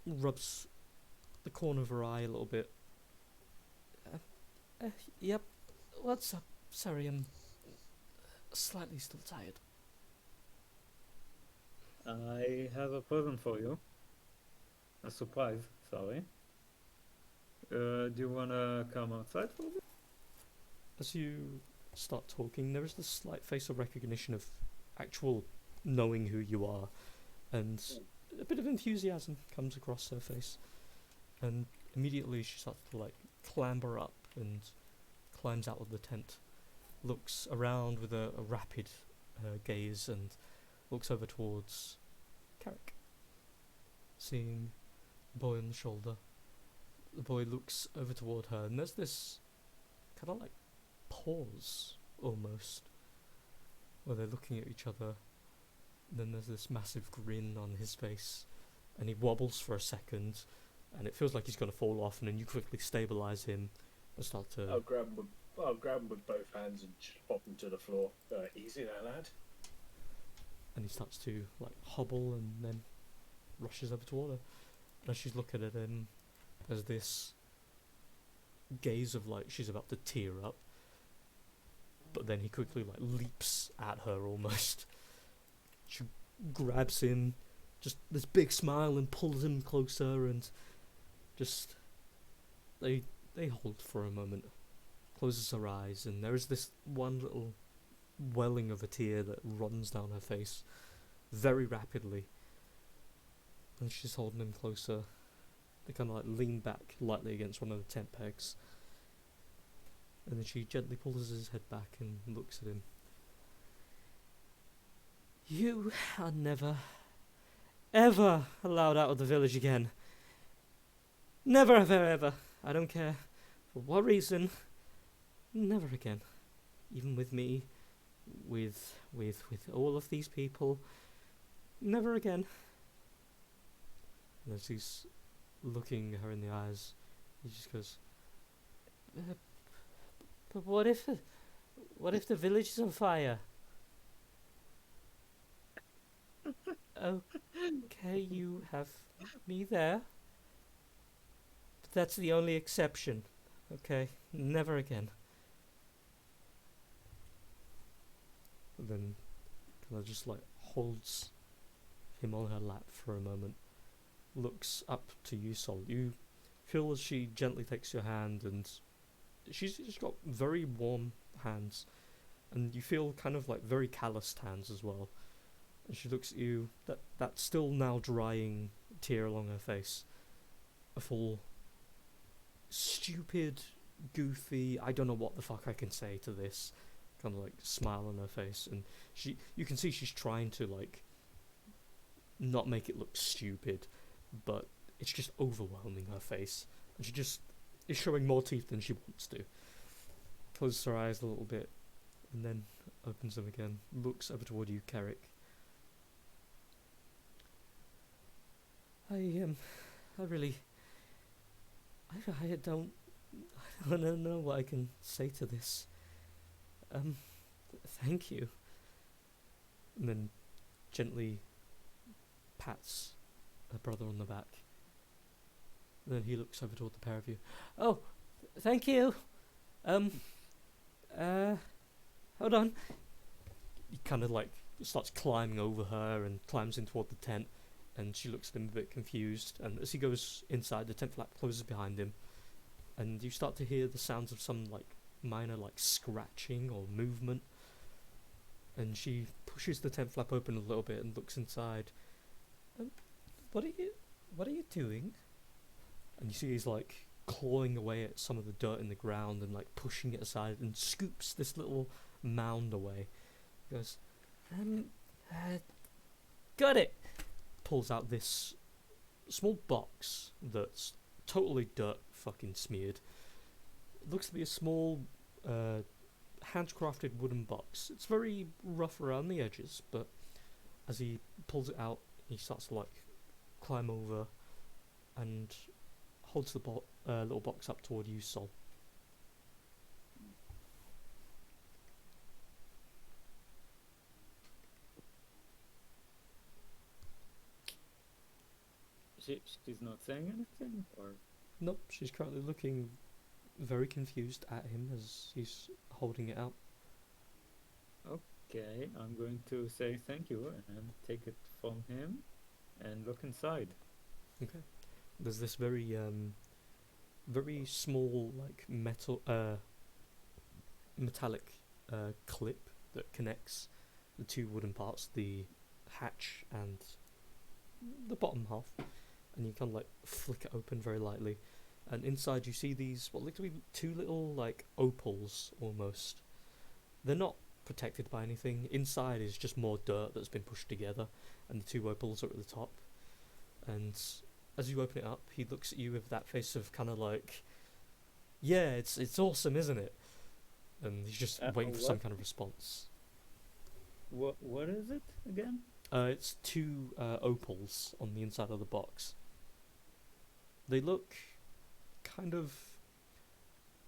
rubs the corner of her eye a little bit. Yep, what's up? Sorry, I'm slightly still tired. I have a present for you. A surprise, sorry. Do you wanna come outside for a bit? As you start talking, there is this slight face of recognition of actual knowing who you are, and a bit of enthusiasm comes across her face. And immediately she starts to like clamber up and climbs out of the tent, looks around with a rapid gaze, and looks over towards Carrick. Seeing the boy on the shoulder, the boy looks over toward her, and there's this kind of like pause almost, where they're looking at each other. And then there's this massive grin on his face, and he wobbles for a second, and it feels like he's going to fall off, and then you quickly stabilize him and start to. I'll grab him with both hands and just pop him to the floor. Easy there, lad. And he starts to like hobble and then rushes over toward her. And as she's looking at him, there's this gaze of like she's about to tear up, but then he quickly like leaps at her almost. She grabs him, just this big smile, and pulls him closer, and just they hold for a moment, closes her eyes, and there is this one little welling of a tear that runs down her face very rapidly. And she's holding him closer. They kind of like lean back lightly against one of the tent pegs, and then she gently pulls his head back and looks at him. You are never, ever allowed out of the village again. Never, ever, ever. I don't care for what reason. Never again. Even with me, with all of these people. Never again. And as he's looking her in the eyes. He just goes, but what if the village is on fire? Okay, you have me there. But that's the only exception. Okay, never again. And then kind of just like holds him on her lap for a moment. Looks up to you, Sol. You feel as she gently takes your hand, and she's got very warm hands, and you feel kind of like very calloused hands as well. And she looks at you, that still now drying tear along her face. A full stupid, goofy, I don't know what the fuck I can say to this, kind of like smile on her face, and you can see she's trying to like not make it look stupid, but it's just overwhelming her face, and she just is showing more teeth than she wants to. Closes her eyes a little bit, and then opens them again, looks over toward you, Carrick. I don't know what I can say to this. Thank you. And then gently pats her brother on the back. And then he looks over toward the pair of you. Oh, thank you. Hold on. He kind of like starts climbing over her and climbs in toward the tent. And she looks at him a bit confused, and as he goes inside, the tent flap closes behind him, and you start to hear the sounds of some like minor like scratching or movement. And she pushes the tent flap open a little bit and looks inside. What are you doing? And you see he's like clawing away at some of the dirt in the ground and like pushing it aside, and scoops this little mound away. He goes, got it. Pulls out this small box that's totally dirt fucking smeared. It looks to be a small handcrafted wooden box. It's very rough around the edges, but as he pulls it out, he starts to like climb over and holds the little box up toward you, Sol. She's not saying anything, or Nope, she's currently looking very confused at him as he's holding it out. okay, I'm going to say thank you and take it from him and look inside. Okay. There's this very very small like metallic clip that connects the two wooden parts, the hatch and the bottom half, and you kind of like flick it open very lightly, and inside you see these what look to be two little like opals almost. They're not protected by anything. Inside is just more dirt that's been pushed together, and the two opals are at the top. And as you open it up, he looks at you with that face of kind of like, yeah, it's awesome, isn't it? And he's just waiting for some kind of response. What is it again? It's two opals on the inside of the box. They look kind of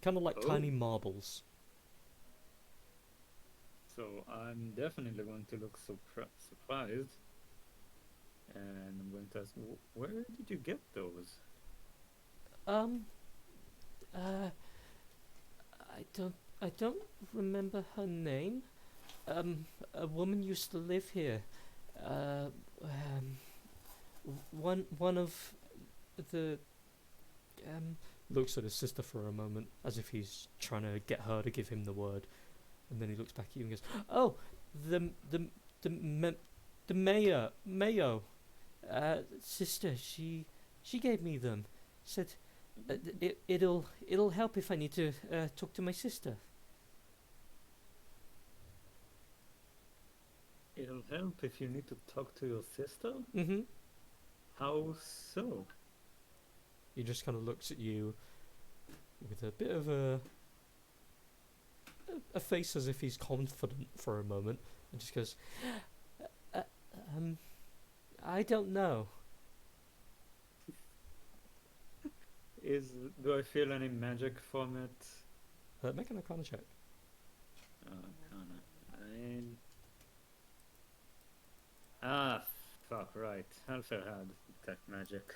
like tiny marbles. So I'm definitely going to look surprised, and I'm going to ask, where did you get those? I don't remember her name. A woman used to live here. One of the looks at his sister for a moment as if he's trying to get her to give him the word, and then he looks back at you and goes, "Oh, the Mayo sister. She gave me them. Said it'll help if I need to talk to my sister." It'll help if you need to talk to your sister? Mm-hmm. How so? He just kind of looks at you with a bit of a face as if he's confident for a moment, and just goes, I don't know. Do I feel any magic from it? Make an Arcana check. Kinda. Ah, fuck, right. Alpha had detect magic.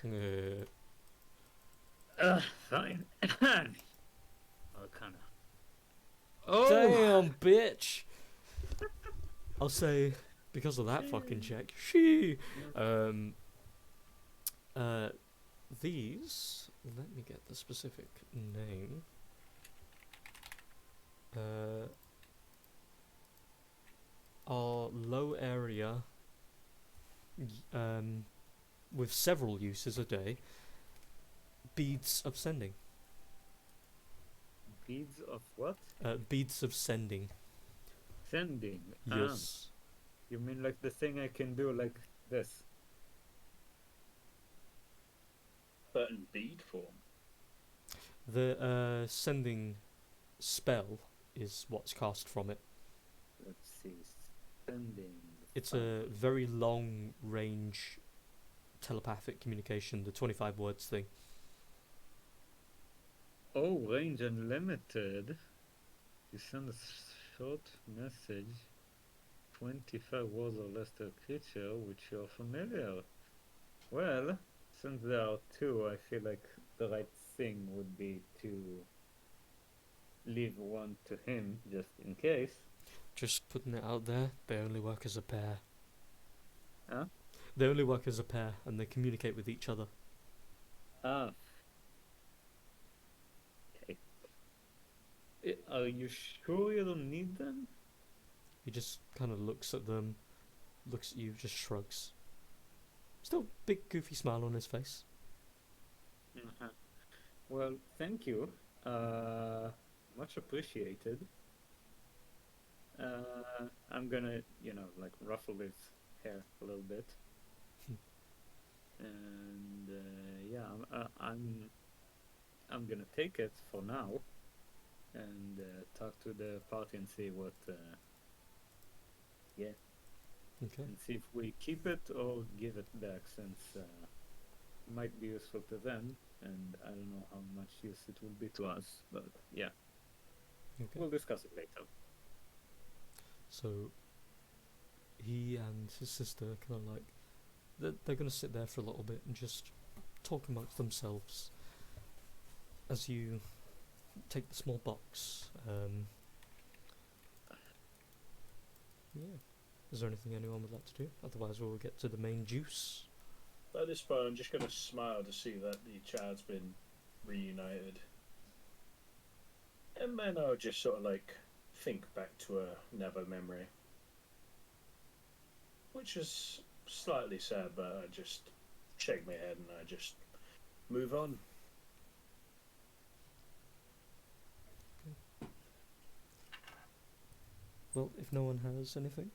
Fine. Arcana. Oh! Damn, bitch! I'll say, because of that fucking check, these, let me get the specific name. Are low area, with several uses a day, beads of sending. Beads of what? Beads of sending. Sending. Yes. You mean like the thing I can do like this? But in bead form. The sending spell is what's cast from it. Let's see. Sending. It's a very long range telepathic communication, the 25 words thing. Oh, range unlimited. You send a short message, 25 words or less to a creature which you're familiar. Well, since there are two, I feel like the right thing would be to leave one to him just in case. Just putting it out there, they only work as a pair. Huh? They only work as a pair and they communicate with each other. Ah. Okay. Are you sure you don't need them? He just kind of looks at them, looks at you, just shrugs. Still big goofy smile on his face. Uh-huh. Well, thank you. Much appreciated. I'm gonna, like ruffle his hair a little bit. And yeah, I'm gonna take it for now and talk to the party and see what Okay. and see if we keep it or give it back, since it might be useful to them, and I don't know how much use it will be to us, but yeah, Okay. we'll discuss it later. So he and his sister kind of like they're gonna sit there for a little bit and just talk amongst themselves as you take the small box. Yeah. Is there anything anyone would like to do? Otherwise, we'll get to the main juice. At this point, I'm just going to smile to see that the child's been reunited. And then I'll just sort of like think back to a never memory. Which is slightly sad, but I just shake my head and I just move on. Well, if no one has anything.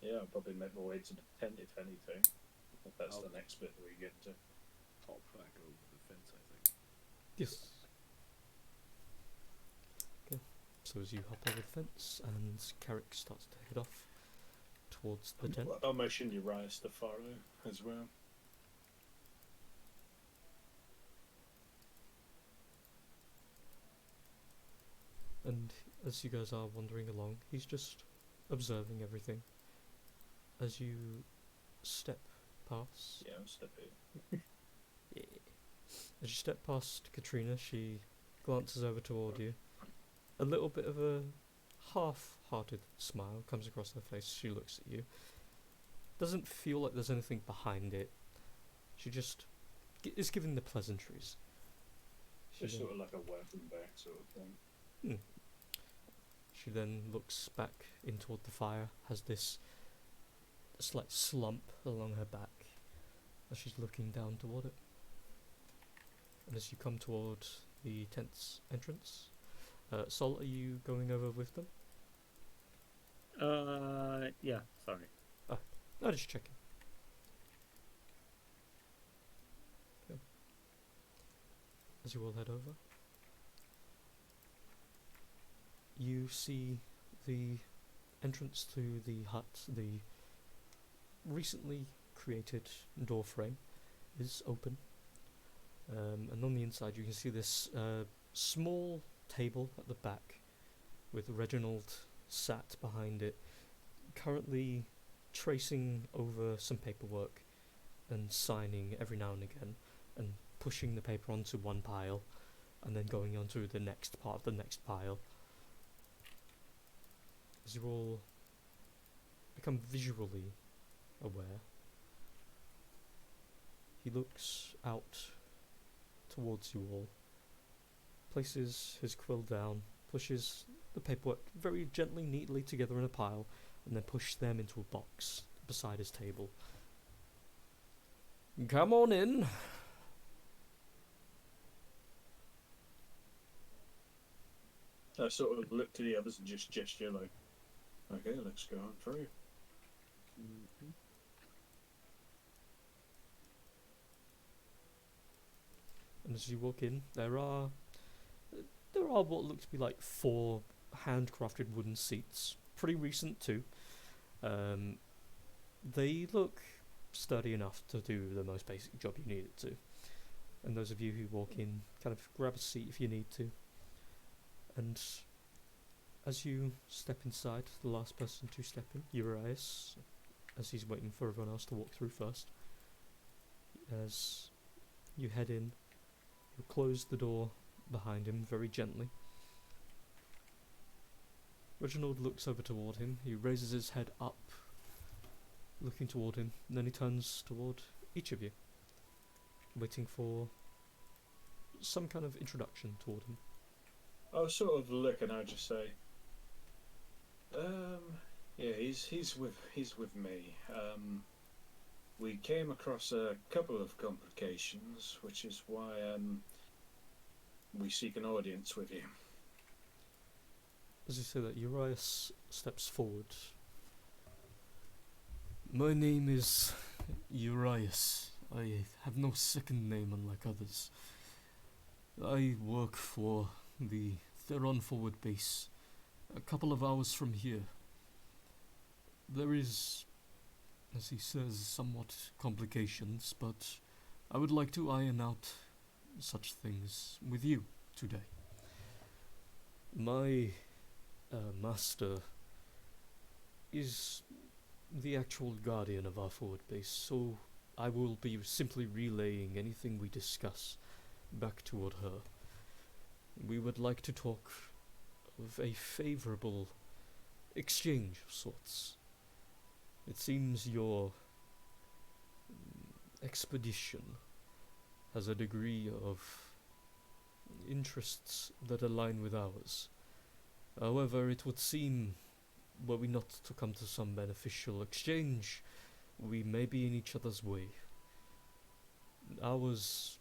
Yeah, I'll probably make my way to the tent if anything. If that's I'll- the next bit that we get to. Hop back over the fence, I think. Yes. Okay. So as you hop over the fence and Carrick starts to head off towards the tent. I'll motion you rise to follow as well. And as you guys are wandering along, he's just observing everything. As you step past, Yeah, I'll step in. as you step past Katrina, she glances over toward you. A little bit of a half-hearted smile comes across her face. She looks at you. Doesn't feel like there's anything behind it. She just is giving the pleasantries. She Just then- sort of like a welcome back sort of thing. She then looks back in toward the fire, has this slight slump along her back as she's looking down toward it. And as you come toward the tent's entrance, Sol, are you going over with them? Yeah, sorry. No, just checking. Okay. As you all head over, you see the entrance to the hut, the recently created door frame is open, and on the inside you can see this small table at the back with Reginald sat behind it, currently tracing over some paperwork and signing every now and again and pushing the paper onto one pile and then going on to the next part of the next pile. As you all become visually aware, he looks out towards you all, places his quill down, pushes the paperwork very gently, neatly together in a pile, and then pushes them into a box beside his table. Come on in. I sort of look to the others and just gesture like, okay, let's go on through. Mhm. And as you walk in, there are what look to be like 4 handcrafted wooden seats. Pretty recent too. They look sturdy enough to do the most basic job you need it to. And those of you who walk in, kind of grab a seat if you need to. And as you step inside, the last person to step in, Urias, as he's waiting for everyone else to walk through first. As you head in, you close the door behind him very gently. Reginald looks over toward him. He raises his head up, looking toward him, and then he turns toward each of you, waiting for some kind of introduction toward him. I'll sort of look and I'll just say, yeah, he's with me. We came across a couple of complications, which is why we seek an audience with you. As you say that, Urias steps forward. My name is Urias. I have no second name unlike others. I work for the Theron Forward Base, a couple of hours from here. There is, as he says, somewhat complications, but I would like to iron out such things with you today. My master is the actual guardian of our forward base, so I will be simply relaying anything we discuss back toward her. We would like to talk of a favourable exchange of sorts. It seems your expedition has a degree of interests that align with ours. However, it would seem, were we not to come to some beneficial exchange, we may be in each other's way. Ours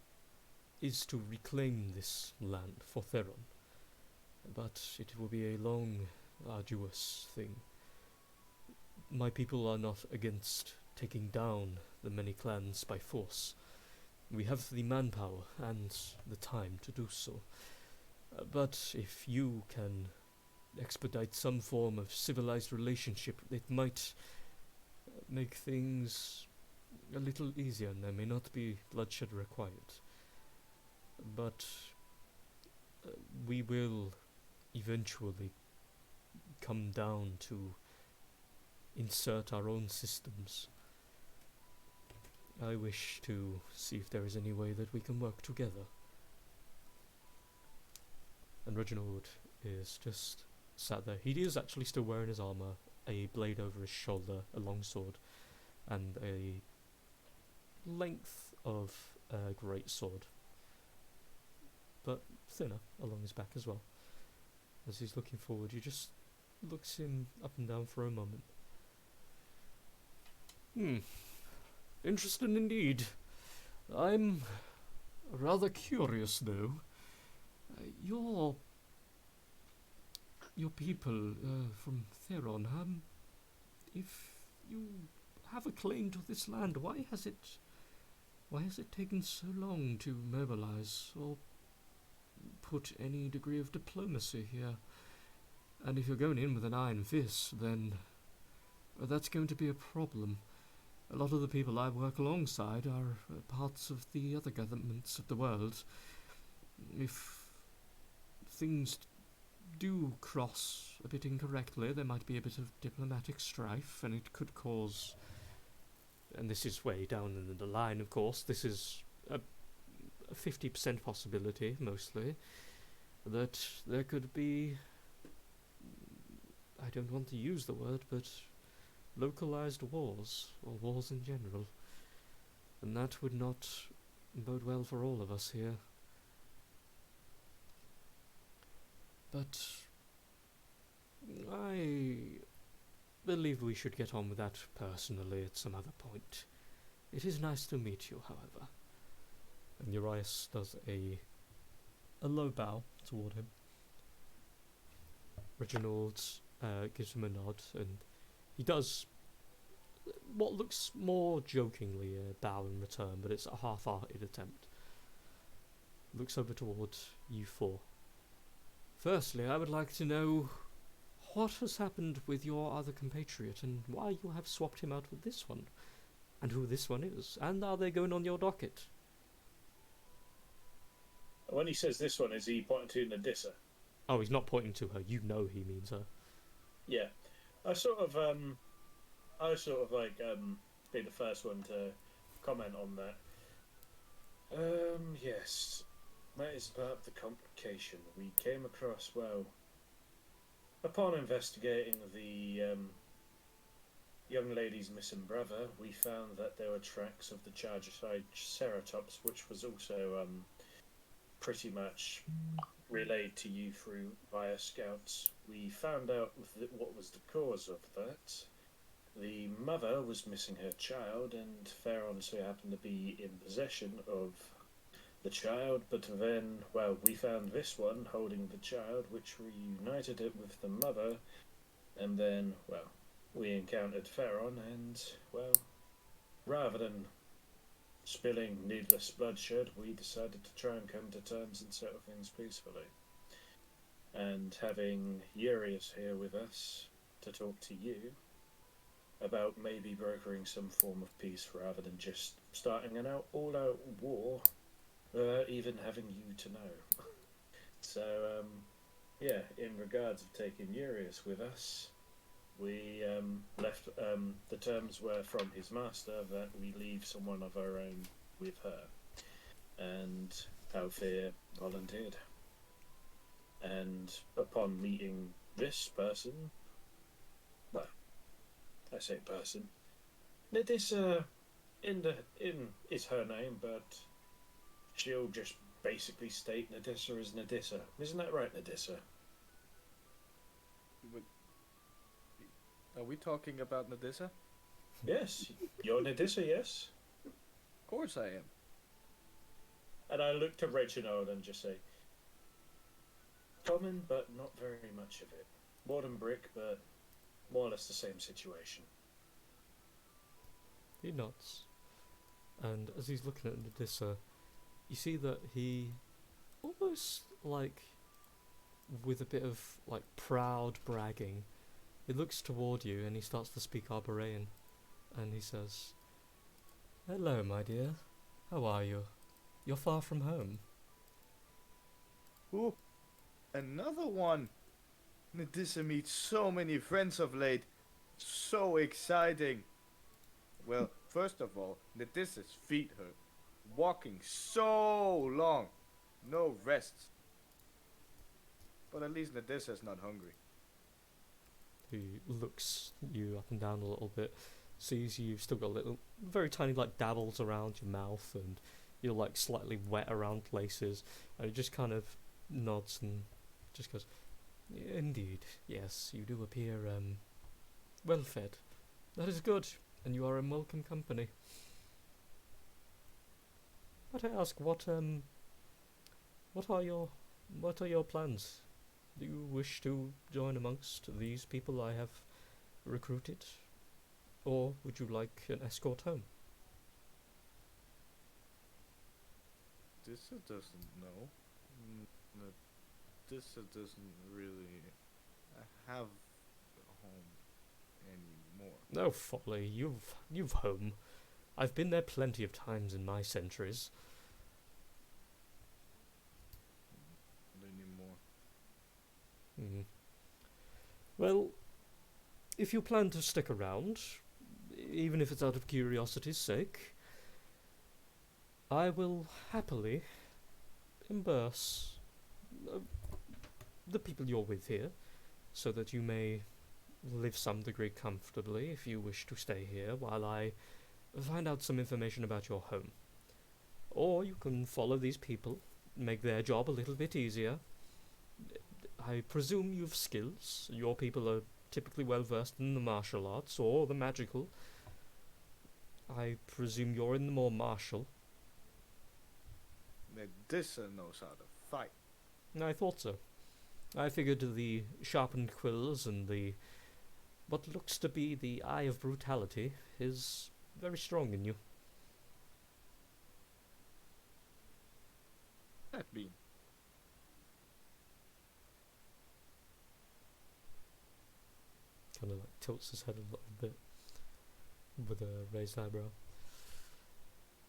is to reclaim this land for Theron, but it will be a long, arduous thing. My people are not against taking down the many clans by force. We have the manpower and the time to do so. But if you can expedite some form of civilized relationship, it might make things a little easier, and there may not be bloodshed required. But we will eventually come down to insert our own systems. I wish to see if there is any way that we can work together. And Reginald is just sat there. He is actually still wearing his armour, a blade over his shoulder, a long sword, and a length of a great sword, but thinner along his back as well. As he's looking forward, he just looks him up and down for a moment. Interesting indeed. I'm rather curious, though. Your people from Theron, if you have a claim to this land, why has it taken so long to mobilize or put any degree of diplomacy here? And if you're going in with an iron fist, then that's going to be a problem. A lot of the people I work alongside are parts of the other governments of the world. If things do cross a bit incorrectly, there might be a bit of diplomatic strife, and it could cause, and this is way down in the line, of course, this is a 50% possibility, mostly, that there could be, I don't want to use the word, but localized wars, or wars in general. And that would not bode well for all of us here. But I believe we should get on with that personally at some other point. It is nice to meet you, however. And Urias does a low bow toward him. Reginald gives him a nod, and he does what looks more jokingly a bow in return, but it's a half-hearted attempt. Looks over towards you four. Firstly, I would like to know what has happened with your other compatriot, and why you have swapped him out with this one, and who this one is, and are they going on your docket? When he says this one, is he pointing to Nadissa? Oh, he's not pointing to her. You know he means her. Yeah, I sort of be the first one to comment on that. Yes, that is about the complication. We came across, well, upon investigating the young lady's missing brother, we found that there were tracks of the Triceratops, which was also pretty much relayed to you through via scouts. We found out what was the cause of that. The mother was missing her child, and Pharaon so happened to be in possession of the child, but then, well, we found this one holding the child, which reunited it with the mother, and then, well, we encountered Pharaon, and, well, rather than spilling needless bloodshed, we decided to try and come to terms and settle things peacefully. And having Urias here with us to talk to you about maybe brokering some form of peace rather than just starting an all-out war, even having you to know. So, yeah, in regards of taking Urias with us, we left, the terms were from his master that we leave someone of our own with her. And Althea volunteered. And upon meeting this person, well, I say person, Nadissa is her name, but she'll just basically state Nadissa is Nadissa. Isn't that right, Nadissa? Are we talking about Nadissa? Yes, you're Nadissa, yes? Of course I am. And I look to Reginald and just say, common, but not very much of it. More than brick, but more or less the same situation. He nods. And as he's looking at Nadissa, you see that he almost like with a bit of like proud bragging, he looks toward you and he starts to speak Arborean, and he says, "Hello, my dear. How are you? You're far from home." Ooh, another one. Nadissa meets so many friends of late. So exciting. Well, first of all, Nadissa's feet hurt. Walking so long. No rest. But at least Nadissa's not hungry. He looks you up and down a little bit, sees you've still got little, very tiny like dabbles around your mouth, and you're like slightly wet around places, and he just kind of nods and just goes, "Indeed, yes, you do appear well fed. That is good, and you are in welcome company. But I ask, what are your plans? Do you wish to join amongst these people I have recruited, or would you like an escort home?" Nadissa doesn't know. Nadissa doesn't really have a home anymore. No folly, you've home. I've been there plenty of times in my centuries. Not anymore. Mm. Well, if you plan to stick around, even if it's out of curiosity's sake, I will happily reimburse the people you're with here, so that you may live some degree comfortably if you wish to stay here while I find out some information about your home. Or you can follow these people, make their job a little bit easier. I presume you've skills. Your people are typically well versed in the martial arts or the magical. I presume you're in the more martial. Medusa knows how to fight. I thought so. I figured the sharpened quills and the what looks to be the eye of brutality is very strong in you. That being. Kind of like tilts his head a little bit with a raised eyebrow.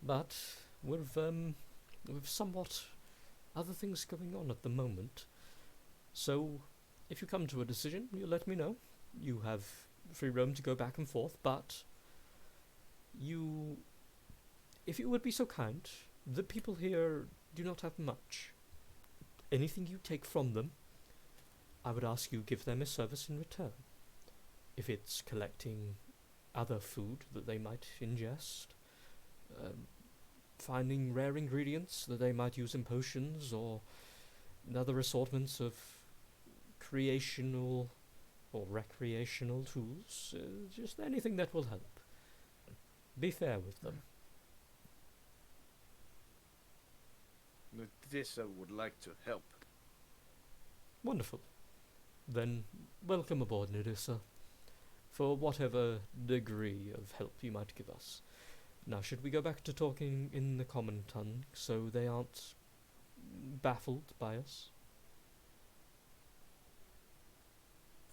But with somewhat other things going on at the moment. So, if you come to a decision, you let me know. You have free roam to go back and forth, but if you would be so kind, the people here do not have much. Anything you take from them, I would ask you give them a service in return. If it's collecting other food that they might ingest, finding rare ingredients that they might use in potions, or other assortments of creational or recreational tools, just anything that will help. Be fair with them. Medusa would like to help. Wonderful. Then, welcome aboard, Medusa, for whatever degree of help you might give us. Now, should we go back to talking in the common tongue, so they aren't baffled by us?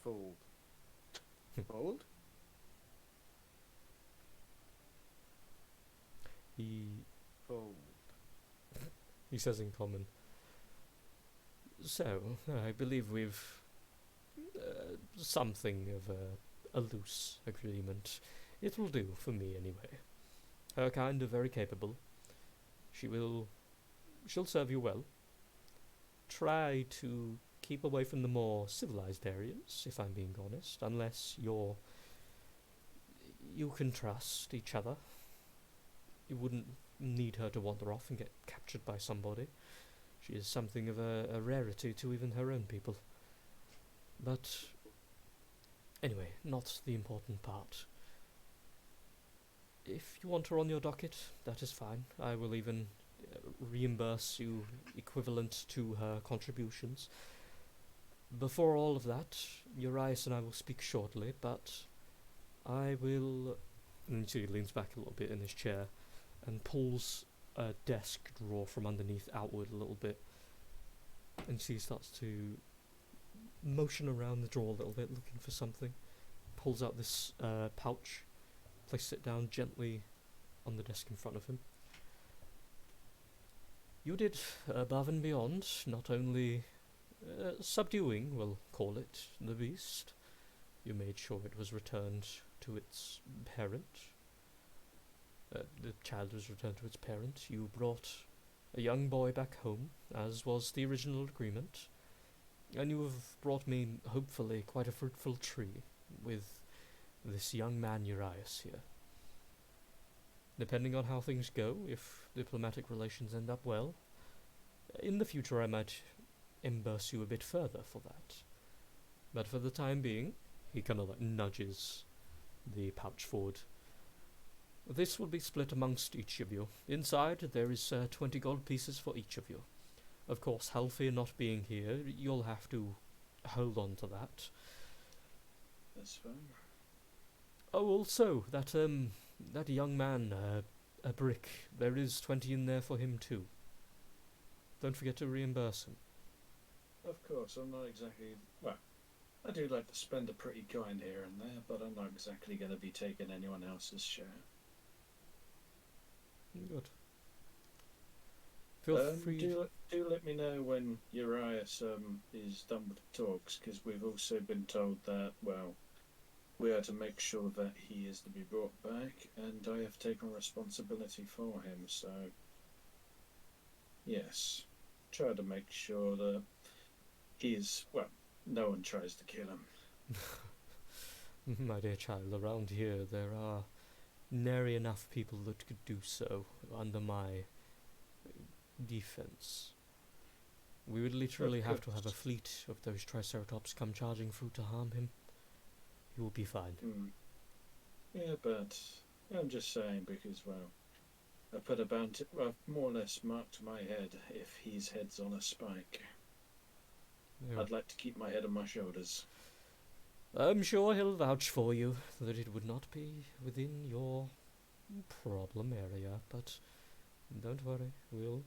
Fold. Fold? Fold. He says in common. So, I believe we've something of a loose agreement. It will do for me anyway. Her kind are very capable. She'll serve you well. Try to keep away from the more civilized areas, if I'm being honest, unless you can trust each other. You wouldn't need her to wander off and get captured by somebody. She is something of a rarity to even her own people. But anyway, not the important part. If you want her on your docket, that is fine. I will even reimburse you equivalent to her contributions. Before all of that, Urias and I will speak shortly, but I will... And he leans back a little bit in his chair and pulls a desk drawer from underneath outward a little bit. And she starts to motion around the drawer a little bit, looking for something. Pulls out this pouch, places it down gently on the desk in front of him. You did above and beyond, not only subduing, we'll call it, the beast. You made sure it was returned to its parent. The child was returned to its parent. You brought a young boy back home, as was the original agreement. And you have brought me, hopefully, quite a fruitful tree with this young man Urias here. Depending on how things go, if diplomatic relations end up well, in the future I might reimburse you a bit further for that. But for the time being, he kind of like nudges the pouch forward. This will be split amongst each of you. Inside there is 20 gold pieces for each of you. Of course, Halfir not being here, you'll have to hold on to that. That's fine. Oh, also, that young man, a brick, there is 20 in there for him too. Don't forget to reimburse him. Of course, I'm not exactly... Well, I do like to spend a pretty coin here and there, but I'm not exactly going to be taking anyone else's share. Good. Feel free. Do let me know when Urias is done with the talks, because we've also been told that, well, we are to make sure that he is to be brought back, and I have taken responsibility for him, so yes, try to make sure that he's, well, no one tries to kill him. My dear child, around here there are nary enough people that could do so under my defense. We would literally have to have a fleet of those Triceratops come charging through to harm him. He will be fine. Yeah, but I'm just saying because, well, I put a bounty. I've more or less marked my head if his head's on a spike. Yeah. I'd like to keep my head on my shoulders. I'm sure he'll vouch for you that it would not be within your problem area, but don't worry, we'll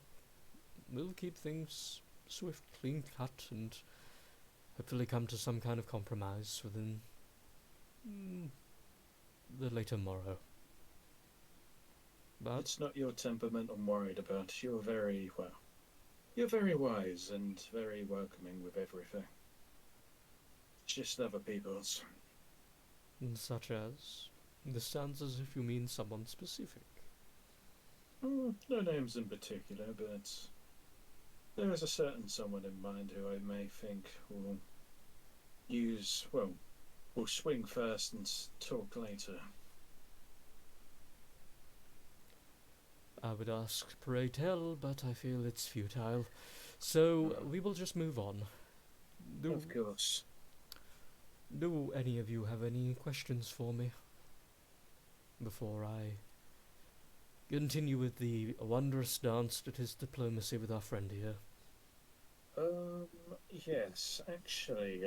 keep things swift, clean cut, and hopefully come to some kind of compromise within the later morrow. But It's not your temperament I'm worried about. You're very wise and very welcoming with everything. It's just other people's. such as, this sounds as if you mean someone specific. No names in particular, but there is a certain someone in mind who I may think will will swing first and talk later. I would ask, pray tell, but I feel it's futile. So we will just move on. Of course. Do any of you have any questions for me before I continue with the wondrous dance that is diplomacy with our friend here? Yes, actually,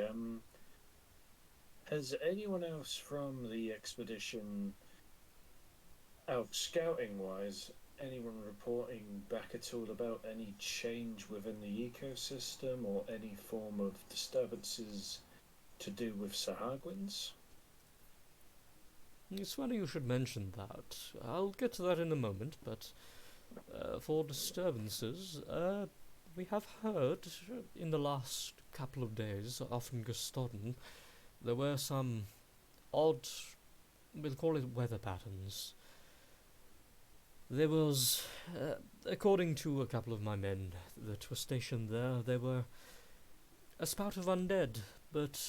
has anyone else from the expedition, out scouting-wise, anyone reporting back at all about any change within the ecosystem or any form of disturbances to do with Sahagwins? It's funny you should mention that. I'll get to that in a moment, but for disturbances, we have heard in the last couple of days off in Gustodden, there were some odd, we'll call it weather patterns. There was, according to a couple of my men that were stationed there were a spout of undead, but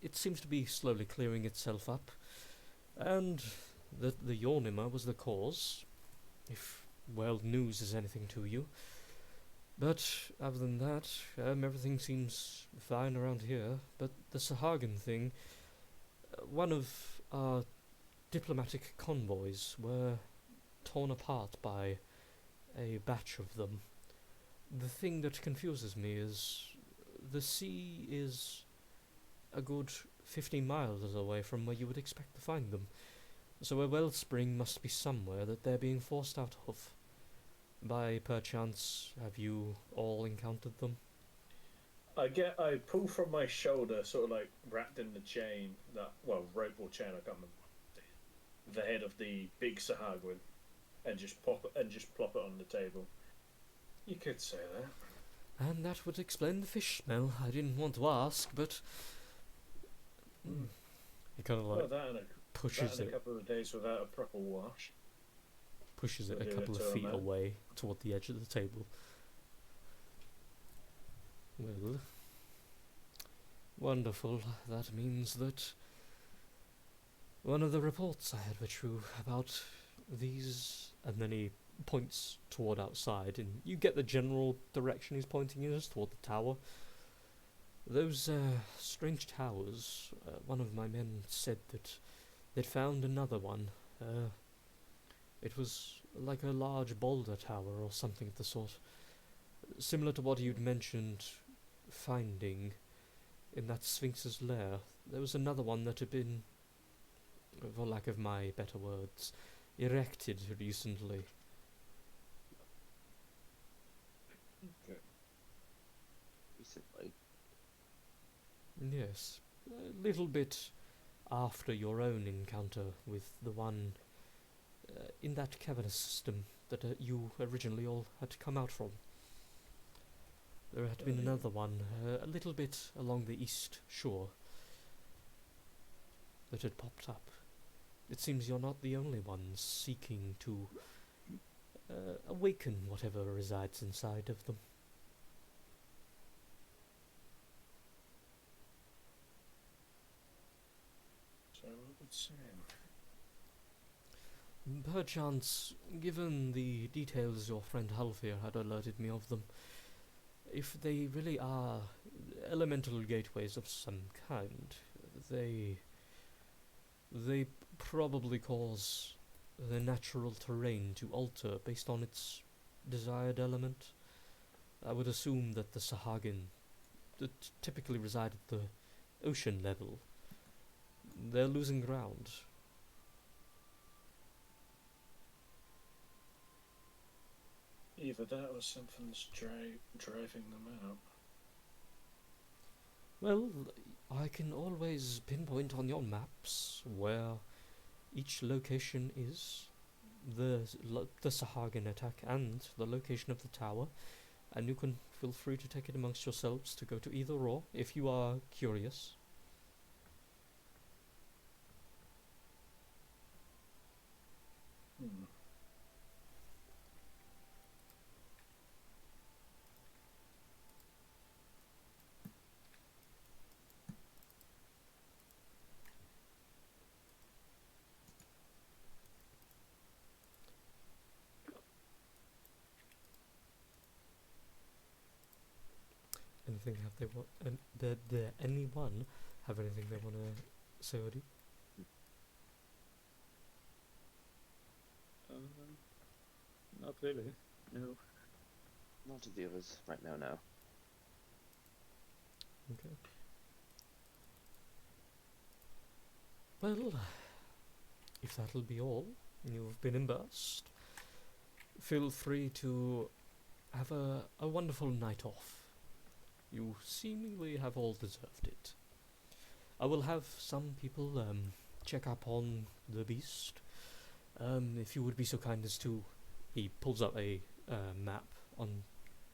it seems to be slowly clearing itself up, and that the Yornima was the cause, if, well, news is anything to you. But other than that, everything seems fine around here. But the Sahagin thing, one of our diplomatic convoys were torn apart by a batch of them. The thing that confuses me is the sea is a good 15 miles away from where you would expect to find them, so a wellspring must be somewhere that they're being forced out of. By perchance, have you all encountered them? I pull from my shoulder, sort of like wrapped in the chain, rope or chain, I can't remember, the head of the big Sahagwin, and just plop it on the table. You could say that. And that would explain the fish smell. I didn't want to ask, but he kind of like pushes that it. A couple of days without a proper wash. Pushes it a couple of feet away toward the edge of the table. Well, wonderful. That means that one of the reports I had were true about these, and then he points toward outside, and you get the general direction he's pointing in is toward the tower. Those strange towers, one of my men said that they'd found another one. It was like a large boulder tower or something of the sort. Similar to what you'd mentioned finding in that Sphinx's lair. There was another one that had been, for lack of my better words, erected recently. Okay. Recently? Yes. a little bit after your own encounter with the one in that cavernous system that you originally all had come out from. There had been another one a little bit along the east shore that had popped up. It seems you're not the only ones seeking to awaken whatever resides inside of them. So it's Perchance, given the details your friend Halfir had alerted me of them, if they really are elemental gateways of some kind, they probably cause the natural terrain to alter based on its desired element. I would assume that the Sahagin that typically reside at the ocean level, they're losing ground. either that or something's driving them out. Well, I can always pinpoint on your maps where each location is, the Sahagin attack and the location of the tower, and you can feel free to take it amongst yourselves to go to either or if you are curious. Hmm. Anything have they want? Anyone have anything they want to say or do? Not really. No. Not to the others right now, no. Okay. Well, if that'll be all, you've been embarrassed. Feel free to have a wonderful night off. You seemingly have all deserved it. I will have some people check up on the beast. If you would be so kind as to... He pulls up a map,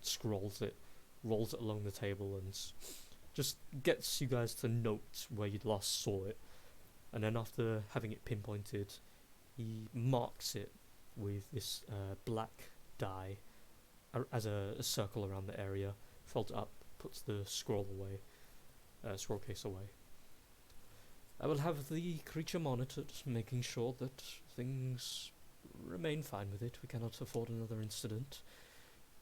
scrolls it, rolls it along the table, and just gets you guys to note where you last saw it. And then after having it pinpointed, he marks it with this black dye as a circle around the area, folds it up, puts the scroll case away. I will have the creature monitored, making sure that things remain fine with it. We cannot afford another incident.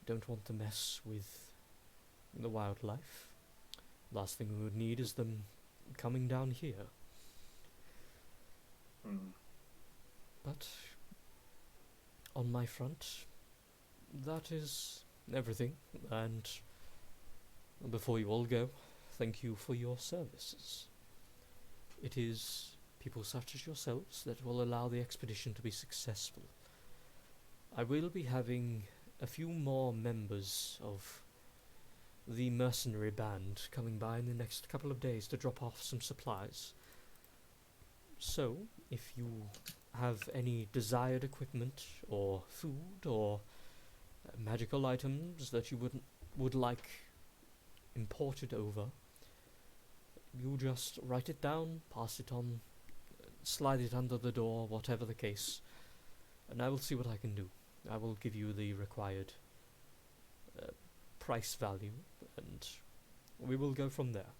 Don't want to mess with the wildlife. Last thing we would need is them coming down here. But on my front, that is everything. And before you all go, thank you for your services. It is people such as yourselves that will allow the expedition to be successful. I will be having a few more members of the mercenary band coming by in the next couple of days to drop off some supplies. So, if you have any desired equipment or food or magical items that you would like imported over, you just write it down, pass it on, slide it under the door, whatever the case, and I will see what I can do. I will give you the required price value, and we will go from there.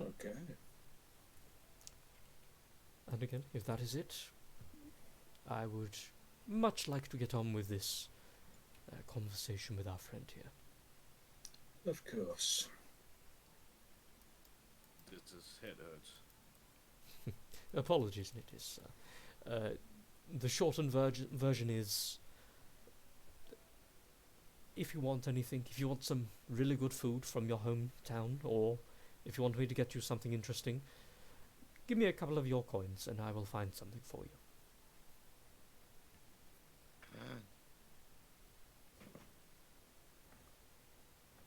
Okay. And again, if that is it, I would much like to get on with this conversation with our friend here. Of course. His head hurts. Apologies, Nittis. The shortened version is, if you want anything, if you want some really good food from your hometown, or if you want me to get you something interesting, give me a couple of your coins and I will find something for you.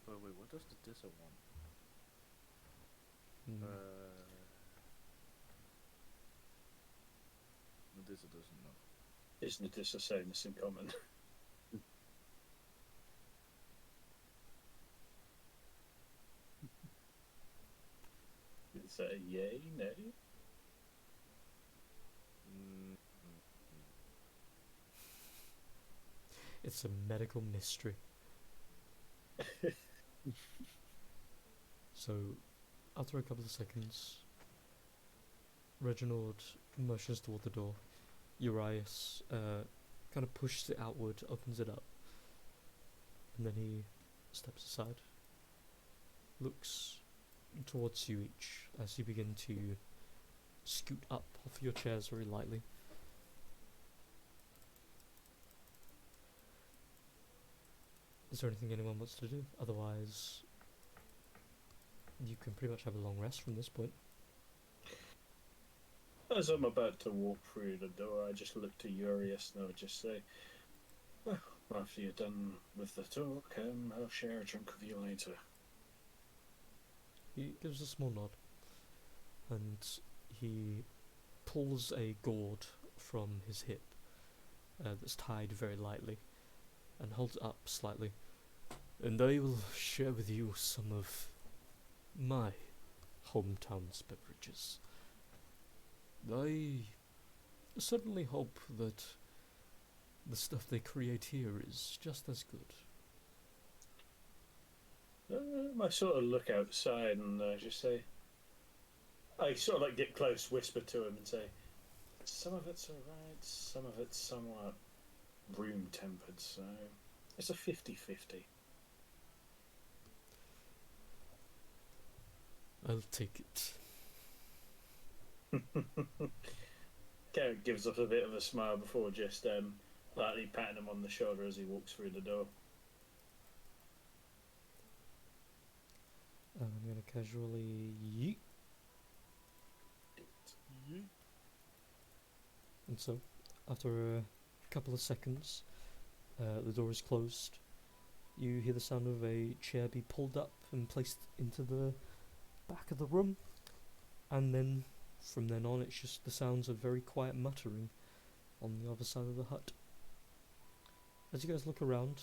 Well, we would does the Dissa want? Mm. The Dissa doesn't know. Isn't this the same as in common? Is that a yay, nay? Mm, It's a medical mystery. So, after a couple of seconds, Reginald motions toward the door. Urias kind of pushes it outward, opens it up, and then he steps aside, looks towards you each as you begin to scoot up off your chairs very lightly. Is there anything anyone wants to do? Otherwise, you can pretty much have a long rest from this point. As I'm about to walk through the door, I just look to Urias and I would just say, well, after you're done with the talk, I'll share a drink with you later. He gives a small nod, and he pulls a gourd from his hip that's tied very lightly, and holds it up slightly. And I will share with you some of my hometown's beverages. I certainly hope that the stuff they create here is just as good. I sort of look outside and just say, I sort of like get close, whisper to him and say, some of it's alright, some of it's somewhat room tempered, so it's a 50-50. I'll take it. Garrett gives off a bit of a smile before just lightly patting him on the shoulder as he walks through the door. I'm gonna casually yeet. And so, after a couple of seconds, the door is closed. You hear the sound of a chair be pulled up and placed into the back of the room, and then from then on it's just the sounds of very quiet muttering on the other side of the hut. As you guys look around,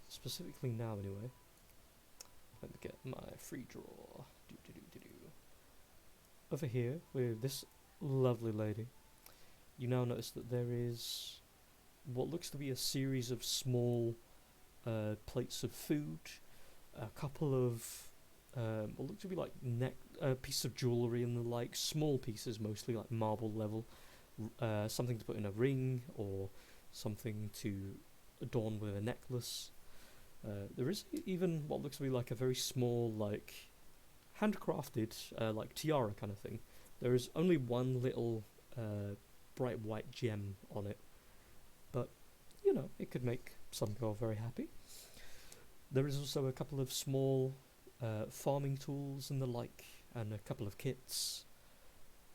specifically now anyway, let me get my free draw. Over here, with this lovely lady, you now notice that there is what looks to be a series of small plates of food, a couple of what look to be like pieces of jewellery and the like, small pieces mostly, like marble level, something to put in a ring or something to adorn with a necklace. There is even what looks to be like a very small, like handcrafted, like tiara kind of thing. There is only one little bright white gem on it, but you know, it could make some girl very happy. There is also a couple of small farming tools and the like, and a couple of kits,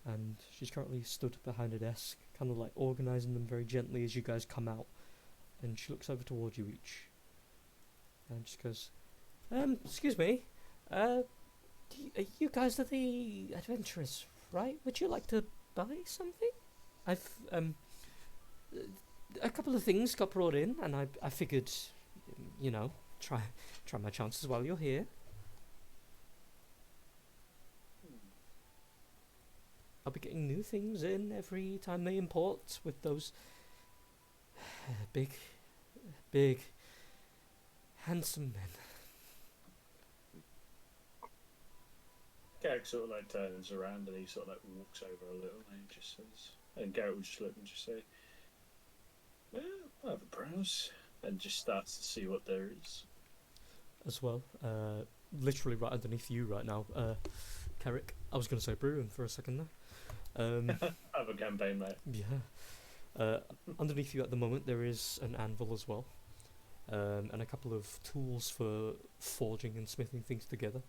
and she's currently stood behind a desk, kind of like organising them very gently as you guys come out, and she looks over towards you each, and just goes, excuse me, you guys are the adventurers, right? Would you like to buy something? I've, a couple of things got brought in, and I figured, you know, try my chances while you're here. I'll be getting new things in every time they import with those big, handsome men. Garrett sort of like turns around and he sort of like walks over a little and he just says, and Garrett will just look and just say, well, I'll have a browse, and just starts to see what there is. As well, literally right underneath you right now, Carrick. I was going to say Bruin for a second there. I have a campaign, mate. Yeah. Underneath you at the moment there is an anvil as well, and a couple of tools for forging and smithing things together.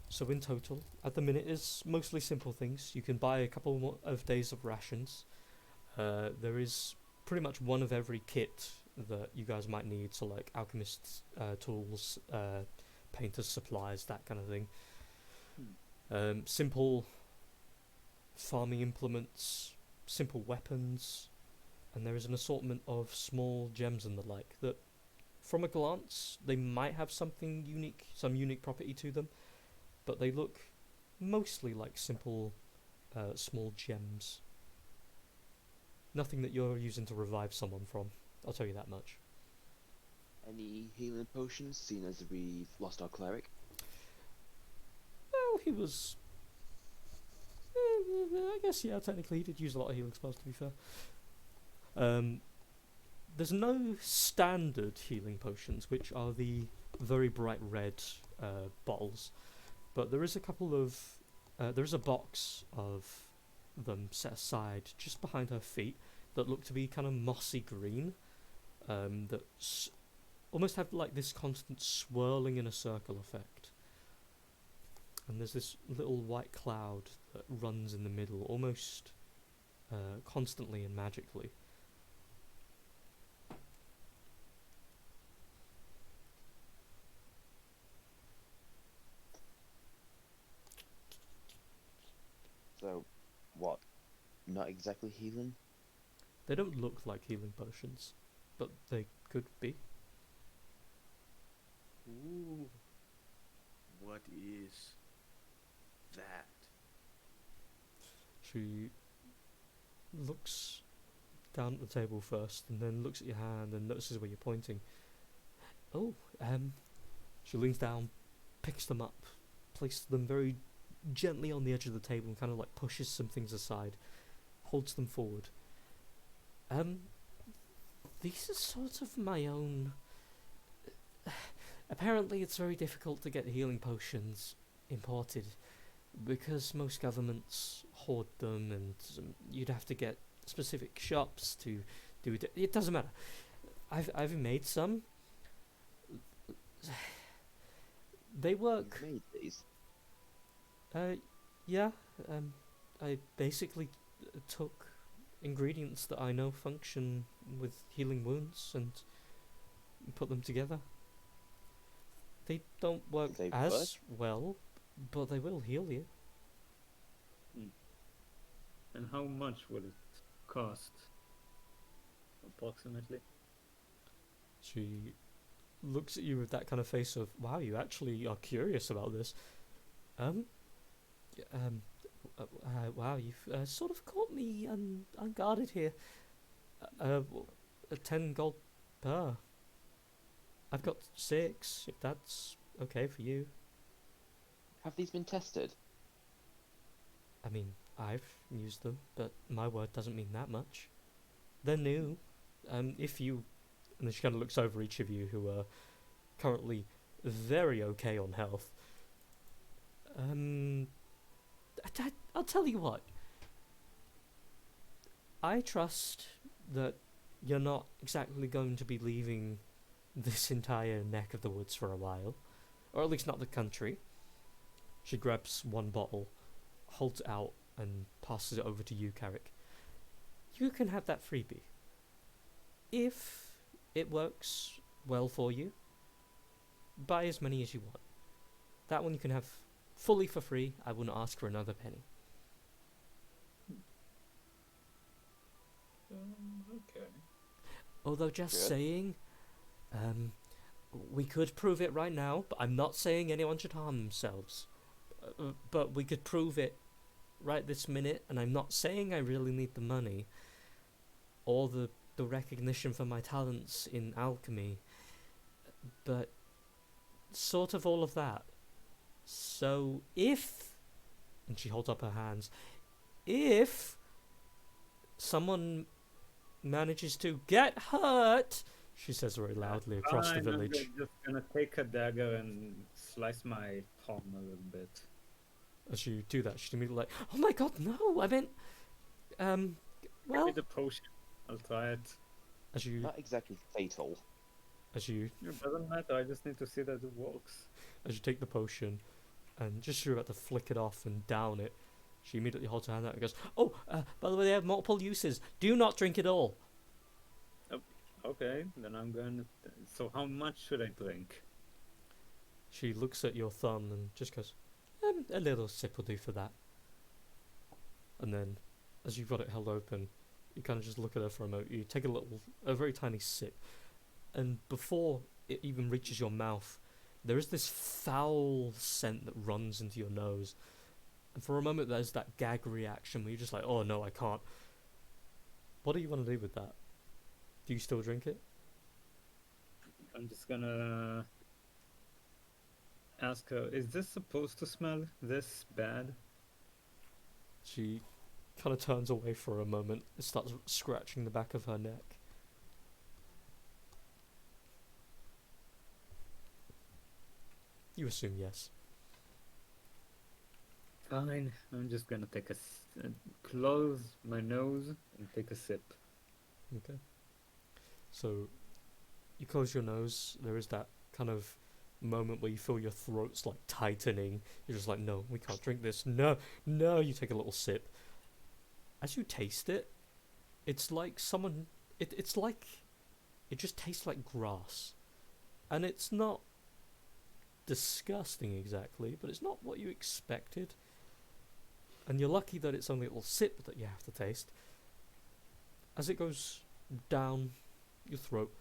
So in total, at the minute, it's mostly simple things. You can buy a couple of days of rations. There is pretty much one of every kit that you guys might need, so like alchemists' tools, painters' supplies, that kind of thing. Simple farming implements, simple weapons, and there is an assortment of small gems and the like that, from a glance, they might have something unique, some unique property to them, but they look mostly like simple, small gems. Nothing that you're using to revive someone from, I'll tell you that much. Any healing potions, seeing as we've lost our cleric? Well, he was... I guess, yeah, technically he did use a lot of healing spells, to be fair. There's no standard healing potions, which are the very bright red bottles, but there is a couple of... there is a box of them set aside just behind her feet that look to be kind of mossy green, that almost have like this constant swirling in a circle effect. And there's this little white cloud that runs in the middle, almost constantly and magically. So, what? Not exactly healing? They don't look like healing potions, but they could be. Ooh. What is that? She looks down at the table first, and then looks at your hand and notices where you're pointing. Oh, she leans down, picks them up, places them very gently on the edge of the table, and kind of like pushes some things aside, holds them forward. These are sort of my own. Apparently, it's very difficult to get healing potions imported because most governments hoard them, and you'd have to get specific shops to do it. It doesn't matter. I've made some. They work. You made these? Yeah. I basically took ingredients that I know function with healing wounds and put them together. They don't work They as well, but they will heal you. And how much will it cost? Approximately? She looks at you with that kind of face of, wow, you actually are curious about this. Wow, you've sort of caught me unguarded here. 10 gold per. I've got 6, if that's okay for you. Have these been tested? I mean, I've used them, but my word doesn't mean that much. They're new. If you... And then she kind of looks over each of you who are currently very okay on health. I'll tell you what. I trust that you're not exactly going to be leaving this entire neck of the woods for a while. Or at least not the country. She grabs one bottle, holds it out, and passes it over to you, Carrick. You can have that freebie. If it works well for you, buy as many as you want. That one you can have fully for free. I wouldn't ask for another penny. Okay. Although just Good. saying, we could prove it right now, but I'm not saying anyone should harm themselves. But we could prove it right this minute, and I'm not saying I really need the money or the recognition for my talents in alchemy, but sort of all of that. So if, and she holds up her hands, if someone manages to get hurt, she says very loudly across the Fine, village. I'm just gonna take a dagger and slice my palm a little bit. As you do that, she's immediately like, "Oh my god, no! I meant, Give well." me the potion. I'll try it. As you, Not exactly fatal. as you, It doesn't matter. I just need to see that it works. as you take the potion, and just as you're about to flick it off and down it, she immediately holds her hand out and goes, "Oh, by the way, they have multiple uses. Do not drink it all." Okay, then I'm going to. So, how much should I drink? She looks at your thumb and just goes, a little sip will do for that. And then, as you've got it held open, you kind of just look at her for a moment. You take a very tiny sip, and before it even reaches your mouth, there is this foul scent that runs into your nose. And for a moment, there's that gag reaction where you're just like, oh no, I can't. What do you want to do with that? Do you still drink it? I'm just gonna ask her, is this supposed to smell this bad? She kind of turns away for a moment and starts scratching the back of her neck. You assume yes. Fine, I'm just gonna close my nose and take a sip. Okay. So, you close your nose. There is that kind of moment where you feel your throat's like tightening. You're just like, no, we can't drink this. No, no. You take a little sip. As you taste it, it's like someone. It's like it just tastes like grass, and it's not disgusting exactly, but it's not what you expected. And you're lucky that it's only a little sip that you have to taste. As it goes down your throat,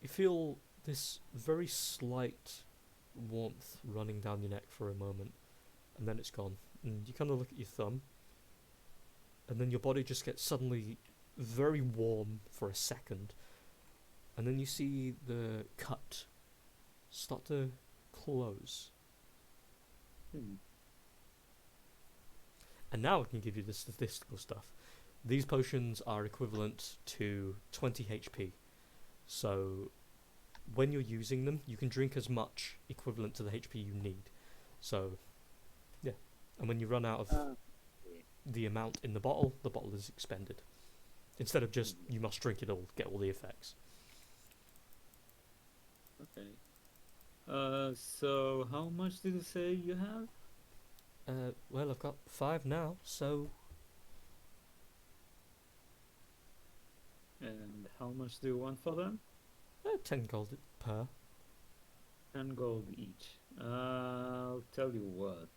you feel this very slight warmth running down your neck for a moment, and then it's gone. And you kind of look at your thumb, and then your body just gets suddenly very warm for a second, and then you see the cut start to close. And now I can give you the statistical stuff. These potions are equivalent to 20 HP. So when you're using them, you can drink as much equivalent to the HP you need. So, yeah. And when you run out of the amount in the bottle is expended. Instead of just, you must drink it all, get all the effects. Okay. So how much did you say you have? Well, I've got 5 now, so... And how much do you want for them? 10 gold per. 10 gold each. I'll tell you what.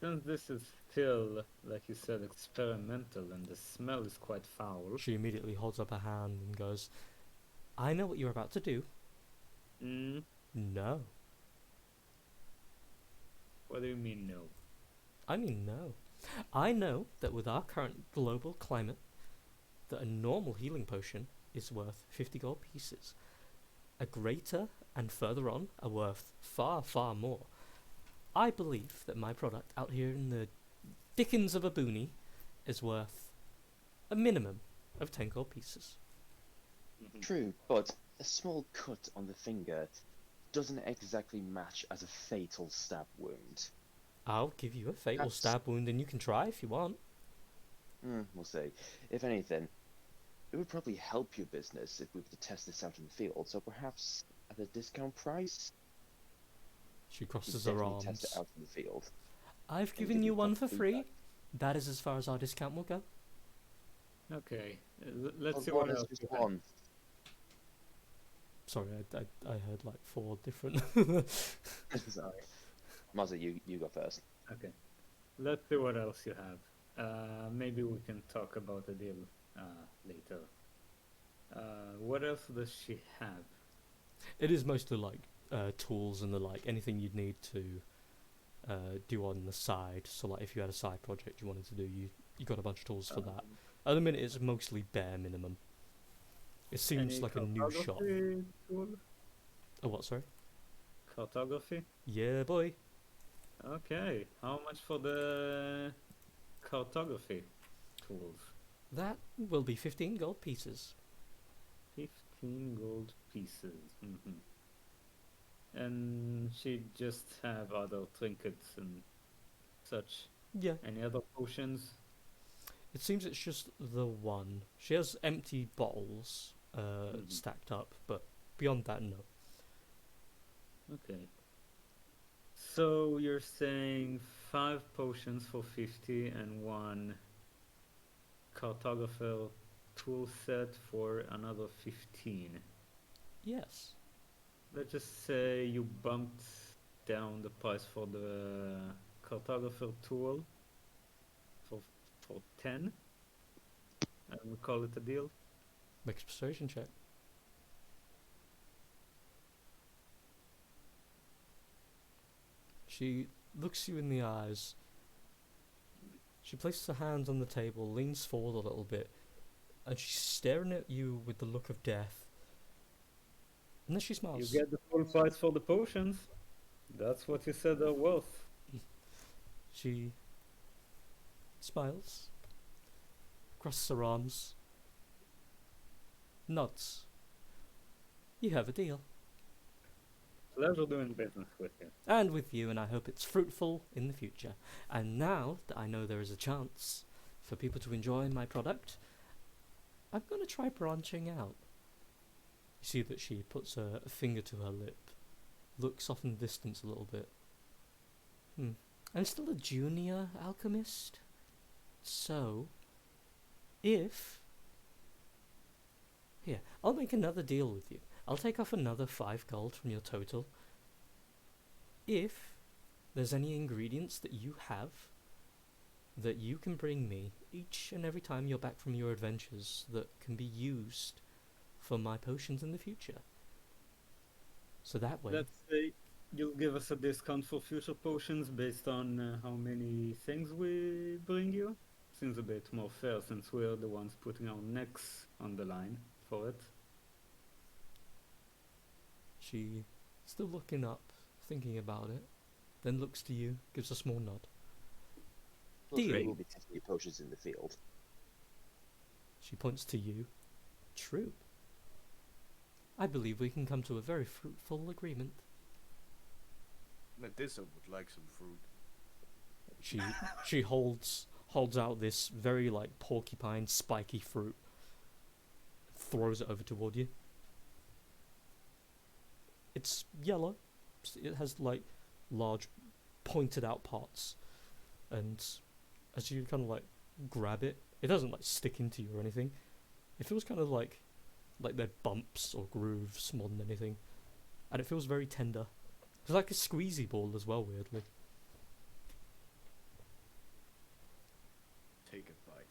Since this is still, like you said, experimental and the smell is quite foul. She immediately holds up her hand and goes, I know what you're about to do. No. What do you mean no? I mean no. I know that with our current global climate, that a normal healing potion is worth 50 gold pieces. A greater and further on are worth far, far more. I believe that my product out here in the dickens of a boony is worth a minimum of 10 gold pieces. True, but a small cut on the finger doesn't exactly match as a fatal stab wound. I'll give you a fatal That's- stab wound and you can try if you want. We'll see. If anything, it would probably help your business if we were to test this out in the field, so perhaps at a discount price? She We crosses her definitely test it arms. out in the field. I've and given give you you one for proper free. feedback. That is as far as our discount will go. Okay, let's But see one what is else just you have. one. Sorry, I heard like 4 different. Sorry. Mazza, you go first. Okay, let's see what else you have. Maybe we can talk about the deal later. What else does she have? It is mostly like tools and the like, anything you'd need to do on the side. So like if you had a side project you wanted to do, you got a bunch of tools for that. At the minute it's mostly bare minimum. It seems Any like a new shop. cartography tool? Oh, what, sorry? Cartography? Yeah, boy. Okay, how much for the cartography tools? That will be 15 gold pieces. 15 gold pieces. And she just have other trinkets and such. Yeah. Any other potions? It seems it's just the one. She has empty bottles stacked up, but beyond that, no. Okay. So you're saying 5 potions for 50 and 1 cartographer tool set for another 15. Yes. Let's just say you bumped down the price for the cartographer tool for for 10, and we call it a deal. Make a persuasion check. She looks you in the eyes. She places her hands on the table, leans forward a little bit, and she's staring at you with the look of death. And then she You smiles. get the full price for the potions. That's what you said they're worth. She smiles, crosses her arms, nods. You have a deal. Pleasure doing business with you. And with you, and I hope it's fruitful in the future. And now that I know there is a chance for people to enjoy my product, I'm going to try branching out. You see that she puts a finger to her lip, looks off in the distance a little bit. I'm still a junior alchemist, so if... Here, I'll make another deal with you. I'll take off another 5 gold from your total. If there's any ingredients that you have that you can bring me each and every time you're back from your adventures that can be used for my potions in the future. So that way... Let's say you'll give us a discount for future potions based on how many things we bring you. Seems a bit more fair since we're the ones putting our necks on the line for it. She, still looking up, thinking about it, then looks to you, gives a small nod. Plus, we Deal. will be testing your potions in the field. She points to you. True. I believe we can come to a very fruitful agreement. Nadissa would like some fruit. She holds out this very like porcupine spiky fruit, throws it over toward you. It's yellow. It has like large pointed out parts, and as you kind of like grab it, it doesn't like stick into you or anything. It feels kind of like they're bumps or grooves more than anything, and it feels very tender. It's like a squeezy ball as well, weirdly. Take a bite.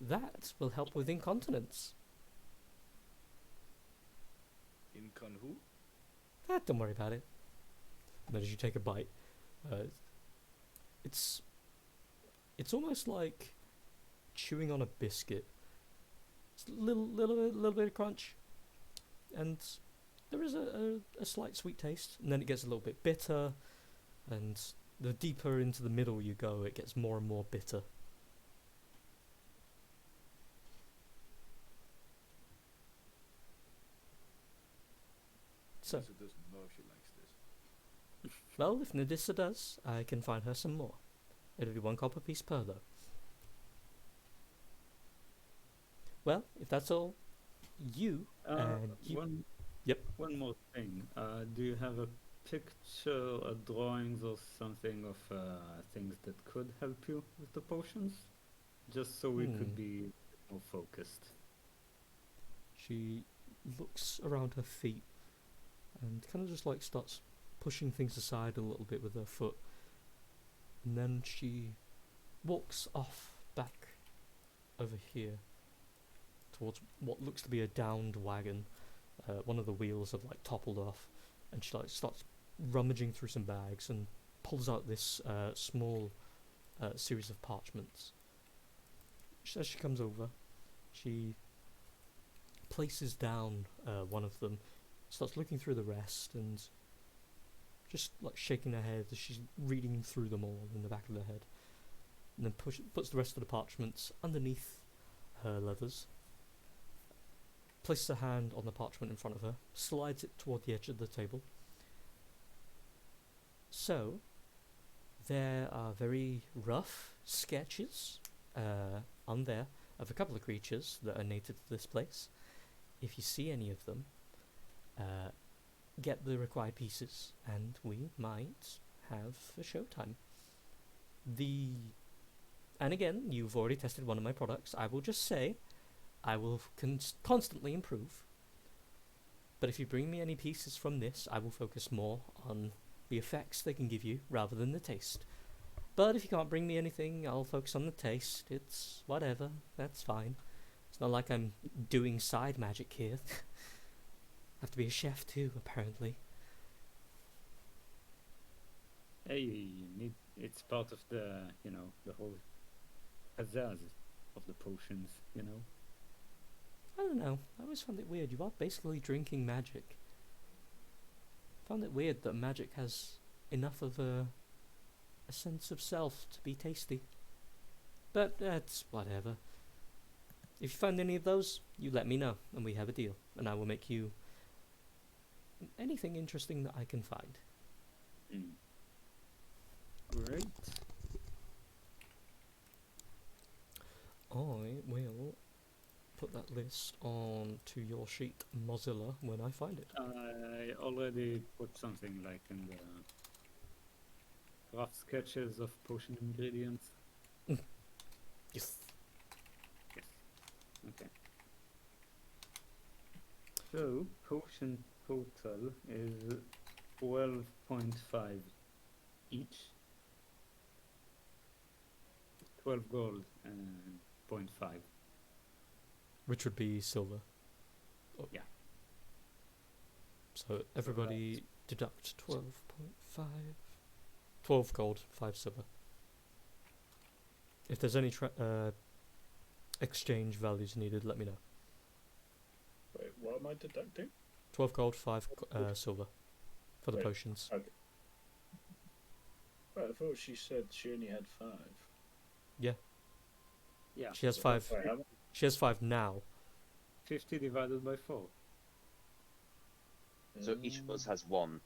That will help with incontinence. In Kanhu? Don't worry about it. And then as you take a bite, it's almost like chewing on a biscuit. It's a little bit of crunch, and there is a slight sweet taste, and then it gets a little bit bitter, and the deeper into the middle you go, it gets more and more bitter. So, Nadissa doesn't know if she likes this. well, if Nadissa does, I can find her some more. It'll be 1 copper piece per, though. Well, if that's all, you and you... Yep. One more thing. Do you have a picture, a drawings or something of things that could help you with the potions? Just so we could be more focused. She looks around her feet and kind of just like starts pushing things aside a little bit with her foot. And then she walks off back over here towards what looks to be a downed wagon. One of the wheels have like toppled off, and she like starts rummaging through some bags and pulls out this small series of parchments. As she comes over, she places down one of them, starts looking through the rest, and just like shaking her head as she's reading through them all in the back of her head, and then puts the rest of the parchments underneath her leathers, places her hand on the parchment in front of her, slides it toward the edge of the table. So, there are very rough sketches on there of a couple of creatures that are native to this place. If you see any of them, get the required pieces, and we might have a showtime. And again, you've already tested one of my products. I will just say I will constantly improve. But if you bring me any pieces from this, I will focus more on the effects they can give you rather than the taste. But if you can't bring me anything, I'll focus on the taste. It's whatever. That's fine. It's not like I'm doing side magic here. Have to be a chef too, apparently. Hey, you need. It's part of the, the whole pizzazz of the potions, I don't know. I always found it weird. You are basically drinking magic. Found it weird that magic has enough of a sense of self to be tasty. But that's whatever. If you find any of those, you let me know, and we have a deal. And I will make you anything interesting that I can find. Great. I will put that list on to your sheet, Mozilla, when I find it. I already put something like in the rough sketches of potion ingredients. Yes. Yes. Okay. So, potion total is 12.5 each. 12 gold and 0.5. Which would be silver. Oh. Yeah. So everybody deduct 12.5. 12 gold, 5 silver. If there's any exchange values needed, let me know. Wait, what am I deducting? 12 gold, 5 silver. For the Wait, potions. Okay. Right, I thought she said she only had 5. Yeah. Yeah. She has 5. Wait, how much? She has 5 now. 50 divided by 4. So each of us has 1.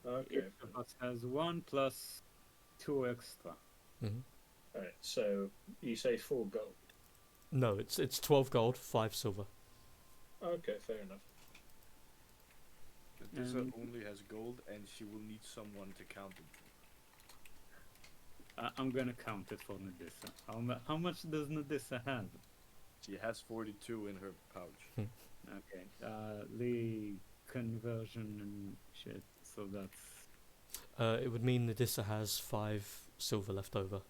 Okay. Each of us has 1 plus 2 extra. Mm-hmm. Alright, so you say 4 gold. No, it's 12 gold, 5 silver. Okay, fair enough. Natissa only has gold, and she will need someone to count it. I'm gonna count it for Nadissa. How much does Nadissa have? She has 42 in her pouch. Okay. The conversion and shit. So that's. It would mean Nadissa has 5 silver left over.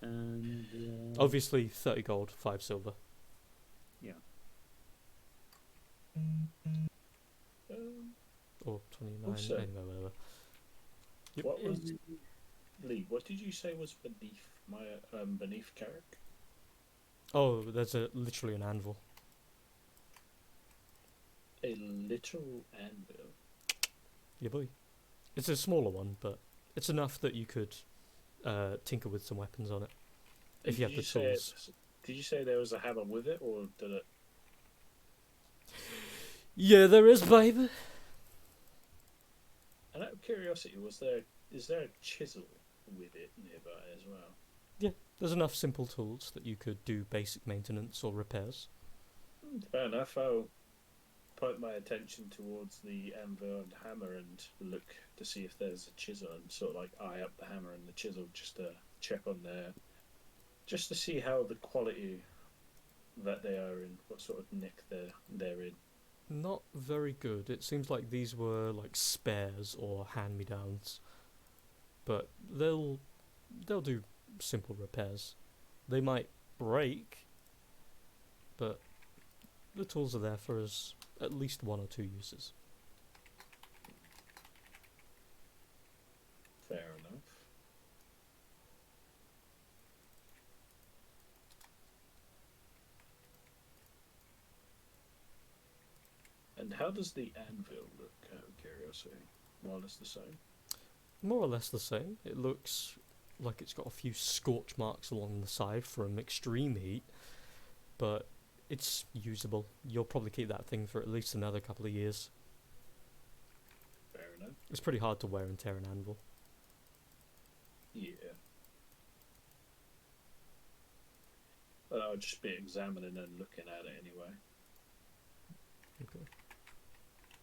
And. Obviously, 30 gold, 5 silver. Yeah. Or 29, Also- anyway, whatever. Yep. What was Lee? What did you say was beneath my beneath Carrick? Oh, there's literally an anvil. A literal anvil. Yeah, boy. It's a smaller one, but it's enough that you could tinker with some weapons on it. If you have the tools. Did you say there was a hammer with it, or did it? Yeah, there is, baby. And out of curiosity, is there a chisel with it nearby as well? There's enough simple tools that you could do basic maintenance or repairs. Fair enough. I'll point my attention towards the anvil and hammer and look to see if there's a chisel, and sort of like eye up the hammer and the chisel just to check on there, just to see how the quality that they are in, what sort of nick they're in. Not very good. It seems like these were like spares or hand-me-downs, but they'll do simple repairs. They might break, but the tools are there for us at least 1 or 2 uses. Fair enough. And how does the anvil look, out of curiosity? More or less the same? More or less the same. It looks like it's got a few scorch marks along the side from extreme heat, but it's usable. You'll probably keep that thing for at least another couple of years. Fair enough. It's pretty hard to wear and tear an anvil. Yeah. But I'll just be examining and looking at it anyway. Okay.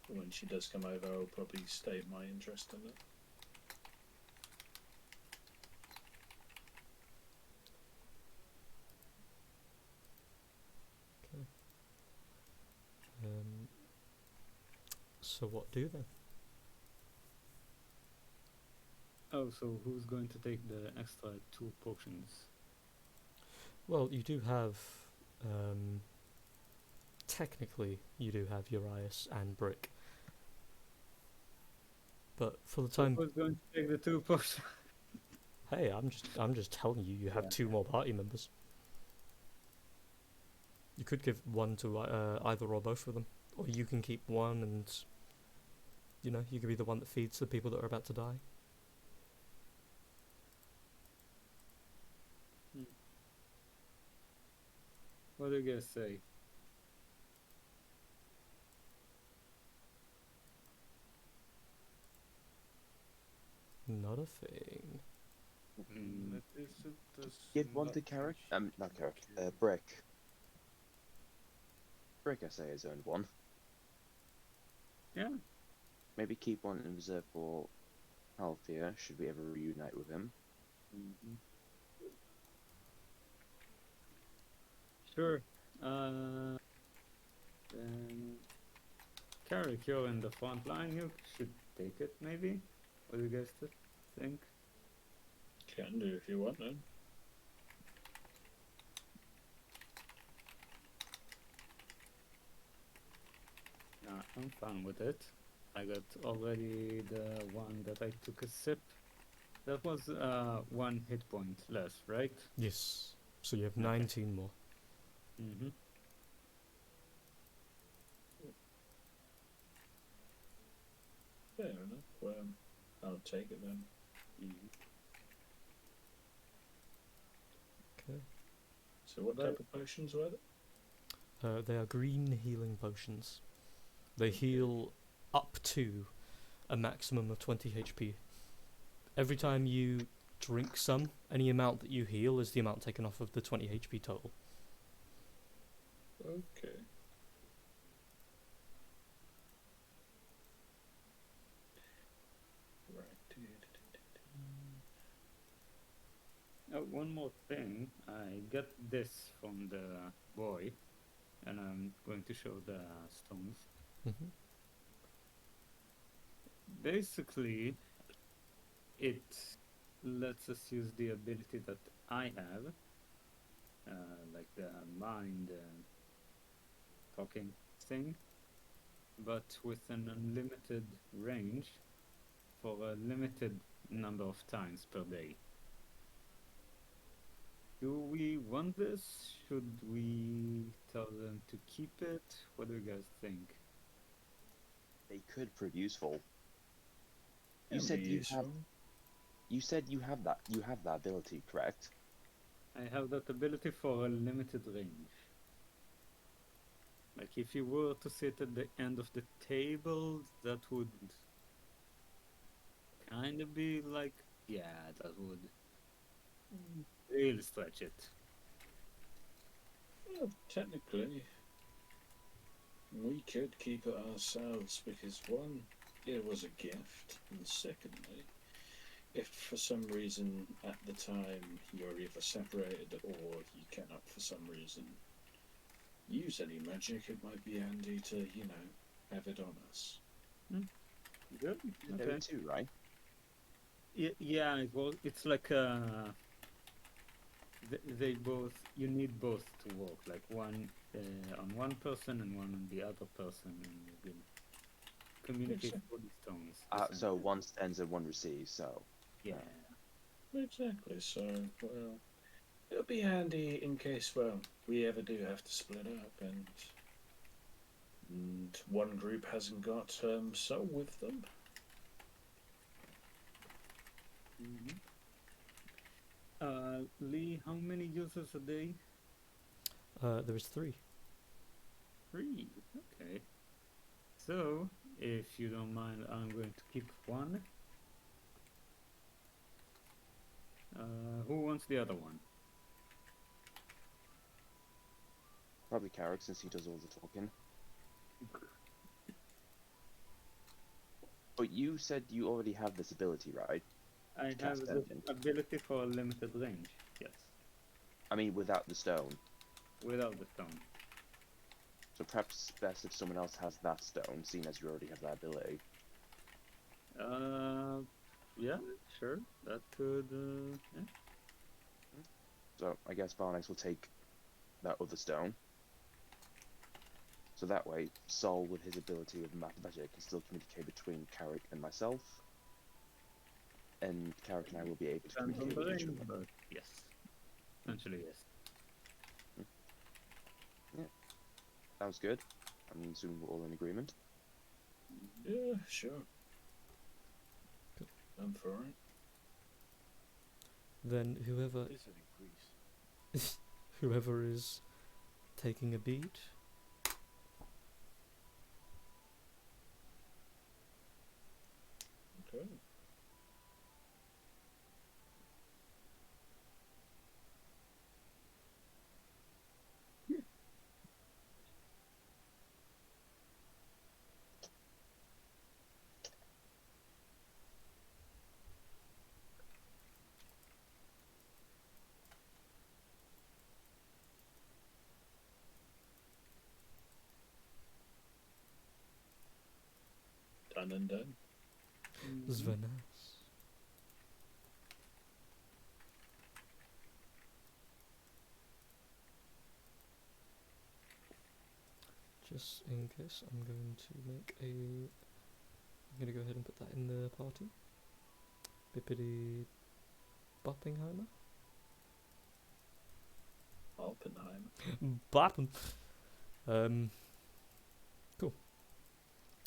When she does come over, I'll probably state my interest in it. So what do then? Oh, so who's going to take the extra 2 potions? Well, you do have, technically, you do have Urias and Brick. But for the So time, who's going to take the 2 potions? hey, I'm just telling you, you have Yeah. 2 more party members. You could give one to either or both of them, or you can keep one, and you know you could be the one that feeds the people that are about to die. What do you guys say? Not a thing. Mm, Give one to Carrick. Not Carrick. Brick. Brick, I say, has earned one. yeah. Maybe keep one in reserve for Althea, should we ever reunite with him. Mm-hmm. Sure. Then Carrick, you're in the front line. You should take it, maybe. What do you guys think? Can do if you want, then. I'm fine with it. I got already the one that I took a sip. That was 1 hit point less, right? Yes. So you have Okay. 19 more. Mm-hmm. Fair enough. Well, I'll take it then. Okay. So what type of potions were they? They are green healing potions. They heal up to a maximum of 20 HP. Every time you drink some, any amount that you heal is the amount taken off of the 20 HP total. Okay. Right. One more thing. I got this from the boy, and I'm going to show the stones. Mm-hmm. Basically, it lets us use the ability that I have, like the mind talking thing, but with an unlimited range for a limited number of times per day. Do we want this? Should we tell them to keep it? What do you guys think? They could prove useful. You Can said be you useful. have. You said you have that. You have that ability, correct? I have that ability for a limited range. Like if you were to sit at the end of the table, that would kind of be like, yeah, that would really stretch it. Well, technically, we could keep it ourselves because one, it was a gift, and secondly, if for some reason at the time you're either separated or you cannot for some reason use any magic, it might be handy to, have it on us. Good. There Okay. are two, right? Yeah, it's like they both. You need both to work. Like one on one person and one on the other person, and you can communicate through the stones. So essentially. one sends and one receives. So Yeah. Exactly, so, well, it'll be handy in case, well, we ever do have to split up and one group hasn't got soul with them. Lee, how many users a day? There is 3. 3. Okay. So, if you don't mind, I'm going to keep one. Who wants the other one? probably Carrick, since he does all the talking. But you said you already have this ability, right? I have Cast the Engine. ability for a limited range. Yes. I mean, without the stone. Without the stone. So perhaps best if someone else has that stone, seeing as you already have that ability. Yeah, sure. That could. Yeah. So I guess Varnex will take that other stone. So that way, Sol, with his ability of magic, can still communicate between Carrick and myself. And Carrick and I will be able to Depends on communicate the with each ring, other. but yes. Essentially, yes. Sounds good. I'm assuming we're all in agreement. Yeah, sure. Cool. I'm for it. Then whoever Is it in Greece? whoever is taking a bead, Okay. Done and done. Svenas. Just in case, I'm going to make a. I'm going to go ahead and put that in the party. Bippity Boppingheimer? Oppenheimer. Boppin! Cool.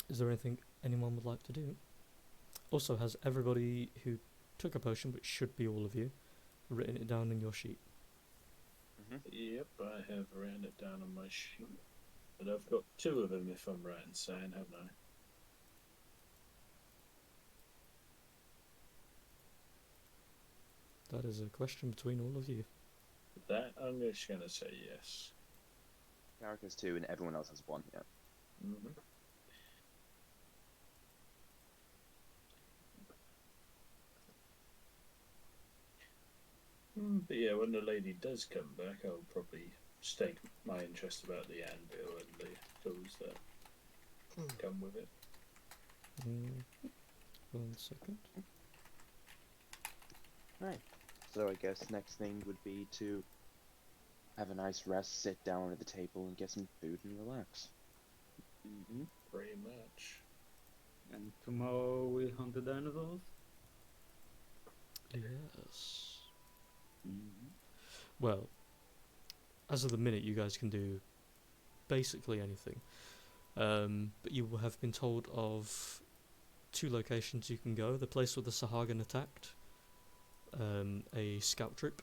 Is there anything anyone would like to do? Also, has everybody who took a potion, which should be all of you, written it down in your sheet? Yep, I have written it down on my sheet. But I've got 2 of them, if I'm right in saying, haven't I? That is a question between all of you. That I'm just gonna say yes. Carrick has 2 and everyone else has 1, yeah. Mm-hmm. But yeah, when the lady does come back, I'll probably state my interest about the anvil and the tools that come with it. 1 second. Right. So I guess next thing would be to have a nice rest, sit down at the table and get some food and relax. Pretty much. And tomorrow we hunt the dinosaurs? Yes. Well, as of the minute, you guys can do basically anything. But you will have been told of 2 locations you can go. The place where the Sahagan attacked, a scout troop,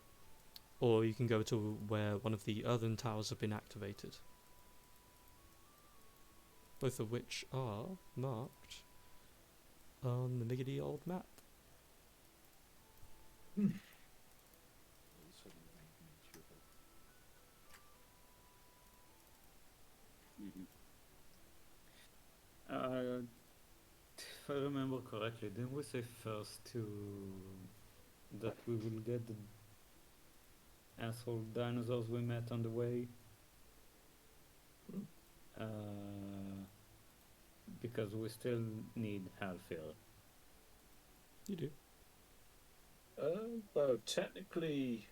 or you can go to where one of the earthen towers have been activated. Both of which are marked on the miggity old map. If I remember correctly, didn't we say first that we will get the asshole dinosaurs we met on the way? Because we still need Halfil. You do. Well, technically,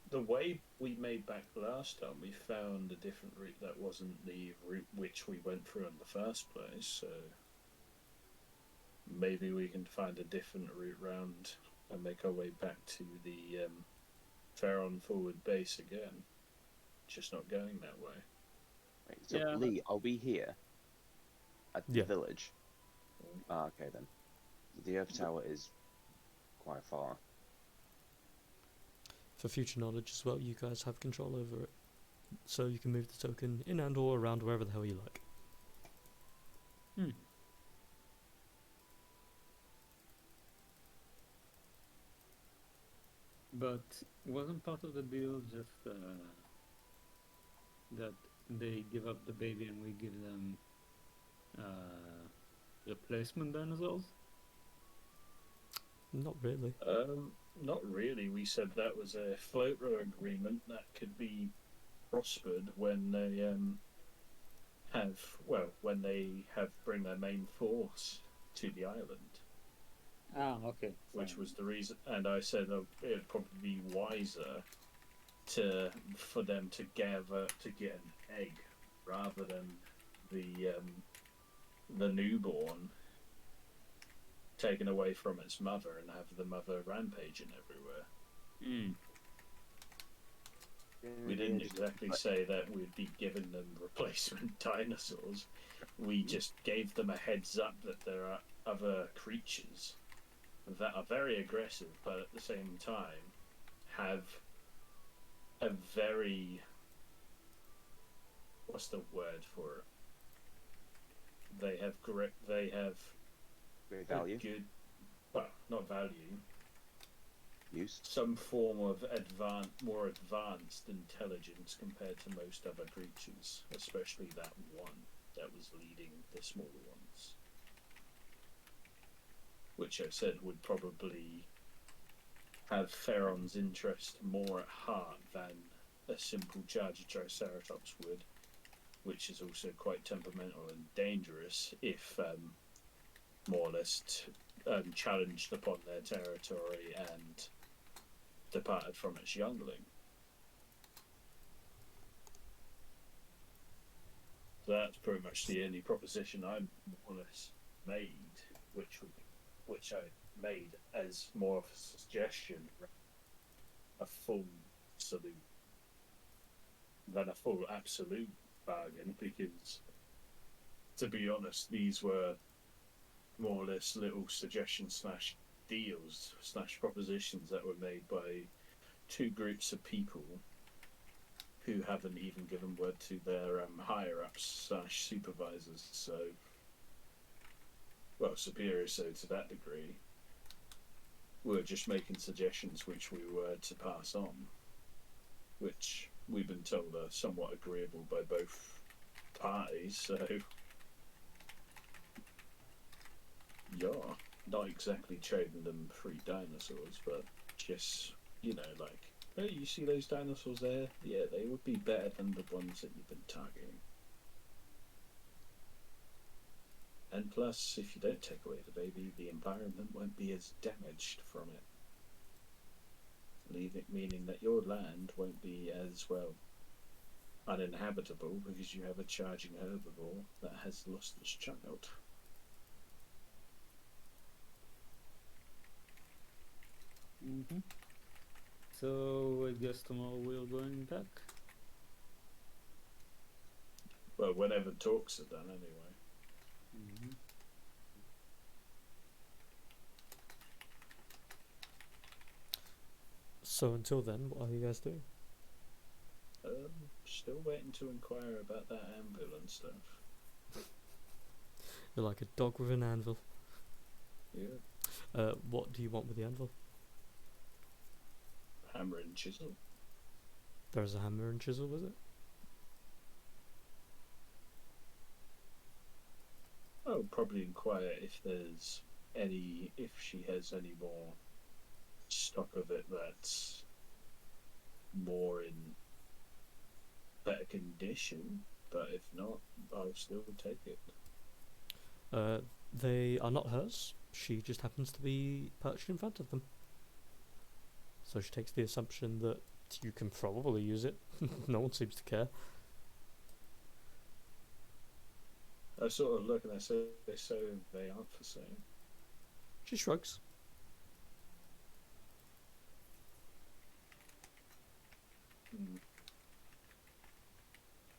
the way we made back last time, we found a different route that wasn't the route which we went through in the first place, so maybe we can find a different route round and make our way back to the Pharaon forward base again. Just not going that way. Right, so Yeah. Lee, are we here at the Yeah. village? Ah, okay then. The Earth Tower is quite far. For future knowledge as well, you guys have control over it. So you can move the token in and or around wherever the hell you like. But wasn't part of the deal just that they give up the baby and we give them replacement dinosaurs? Not really. Not really. We said that was a floater agreement that could be prospered when they have bring their main force to the island, Ah, okay. which fine. was the reason. And I said it'd probably be wiser for them to get an egg rather than the newborn taken away from its mother and have the mother rampaging everywhere. Mm. We didn't exactly say that we'd be giving them replacement dinosaurs. We just gave them a heads up that there are other creatures that are very aggressive, but at the same time have a very, what's the word for it? They have Great a value. good, well, not value, Use. some form of more advanced intelligence compared to most other creatures, especially that one that was leading the smaller ones. Which I said would probably have Theron's interest more at heart than a simple charger Triceratops would, which is also quite temperamental and dangerous if more or less challenged upon their territory and departed from its youngling. So that's pretty much the only proposition I more or less made, which I made as more of a suggestion, a full absolute than a full absolute bargain, because to be honest, these were more or less little suggestions / deals / propositions that were made by two groups of people who haven't even given word to their higher ups / supervisors. So, well, superiors. So to that degree, we're just making suggestions which we were to pass on, which we've been told are somewhat agreeable by both parties. So, yeah, not exactly trading them free dinosaurs, but just, like, hey, you see those dinosaurs there? Yeah, they would be better than the ones that you've been targeting. And plus, if you don't take away the baby, the environment won't be as damaged from it. Meaning that your land won't be as, well, uninhabitable because you have a charging herbivore that has lost its child. Mm-hmm. So I guess tomorrow we're going back. Well, whenever talks are done, anyway. Mm-hmm. So until then, what are you guys doing? Still waiting to inquire about that anvil and stuff. You're like a dog with an anvil. Yeah. What do you want with the anvil? Hammer and chisel. There's a hammer and chisel, was it? I'll probably inquire if she has any more stock of it that's more in better condition. But if not, I'll still take it. They are not hers. She just happens to be perched in front of them. So she takes the assumption that you can probably use it. No one seems to care. I sort of look and I say, so they aren't for sale. She shrugs.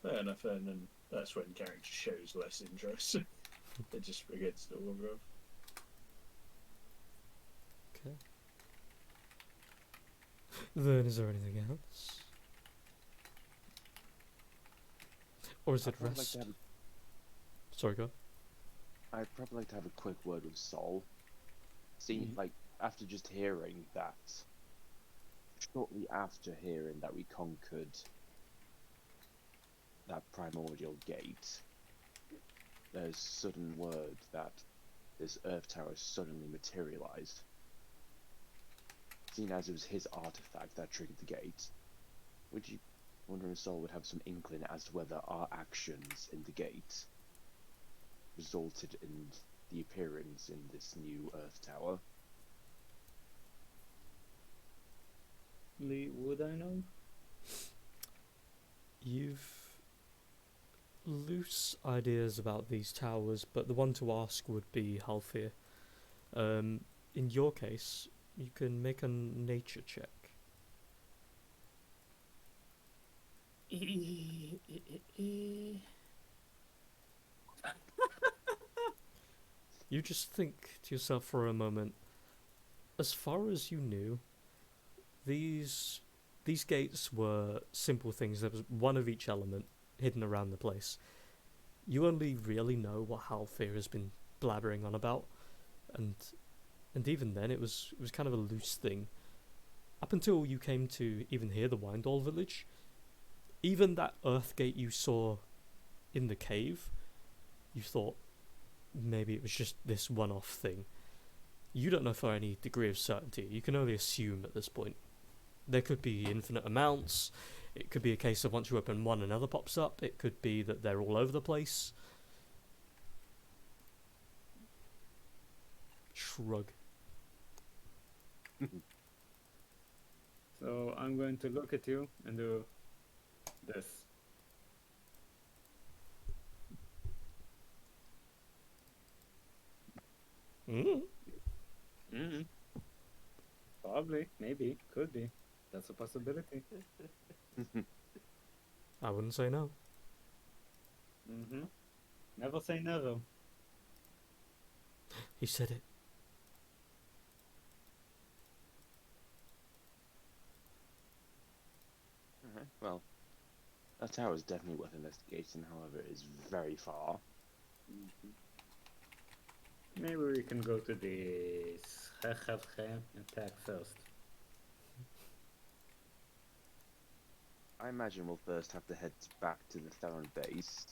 Fair enough, and then that's when character shows less interest. It just forgets to walk off. Okay. Then is there anything else? Or is it I'd rest? Sorry, go. I'd probably like to have a quick word with Sol. See, like, after just hearing that, shortly after hearing that we conquered that primordial gate, there's sudden word that this Earth Tower suddenly materialized. Seeing as it was his artifact that triggered the gate, would you wondering if Sol would have some inkling as to whether our actions in the gate resulted in the appearance in this new Earth Tower. Lee, would I know? You've loose ideas about these towers, but the one to ask would be Halfir. In your case, you can make a nature check. You just think to yourself for a moment, as far as you knew, these gates were simple things. There was one of each element hidden around the place. You only really know what Halfir has been blabbering on about, and even then it was kind of a loose thing. Up until you came to even hear the Windall village, even that earth gate you saw in the cave, you thought maybe it was just this one-off thing. You don't know for any degree of certainty. You can only assume at this point. There could be infinite amounts. It could be a case of once you open one, another pops up. It could be that they're all over the place. Shrug. So I'm going to look at you and do this. Mm-hmm. Probably, maybe, could be. That's a possibility. I wouldn't say no. Mm-hmm. Never say never. He said it. Alright, well, that tower is definitely worth investigating, however, it is very far. Mm-hmm. Maybe we can go to the attack first. I imagine we'll first have to head back to the Theron base.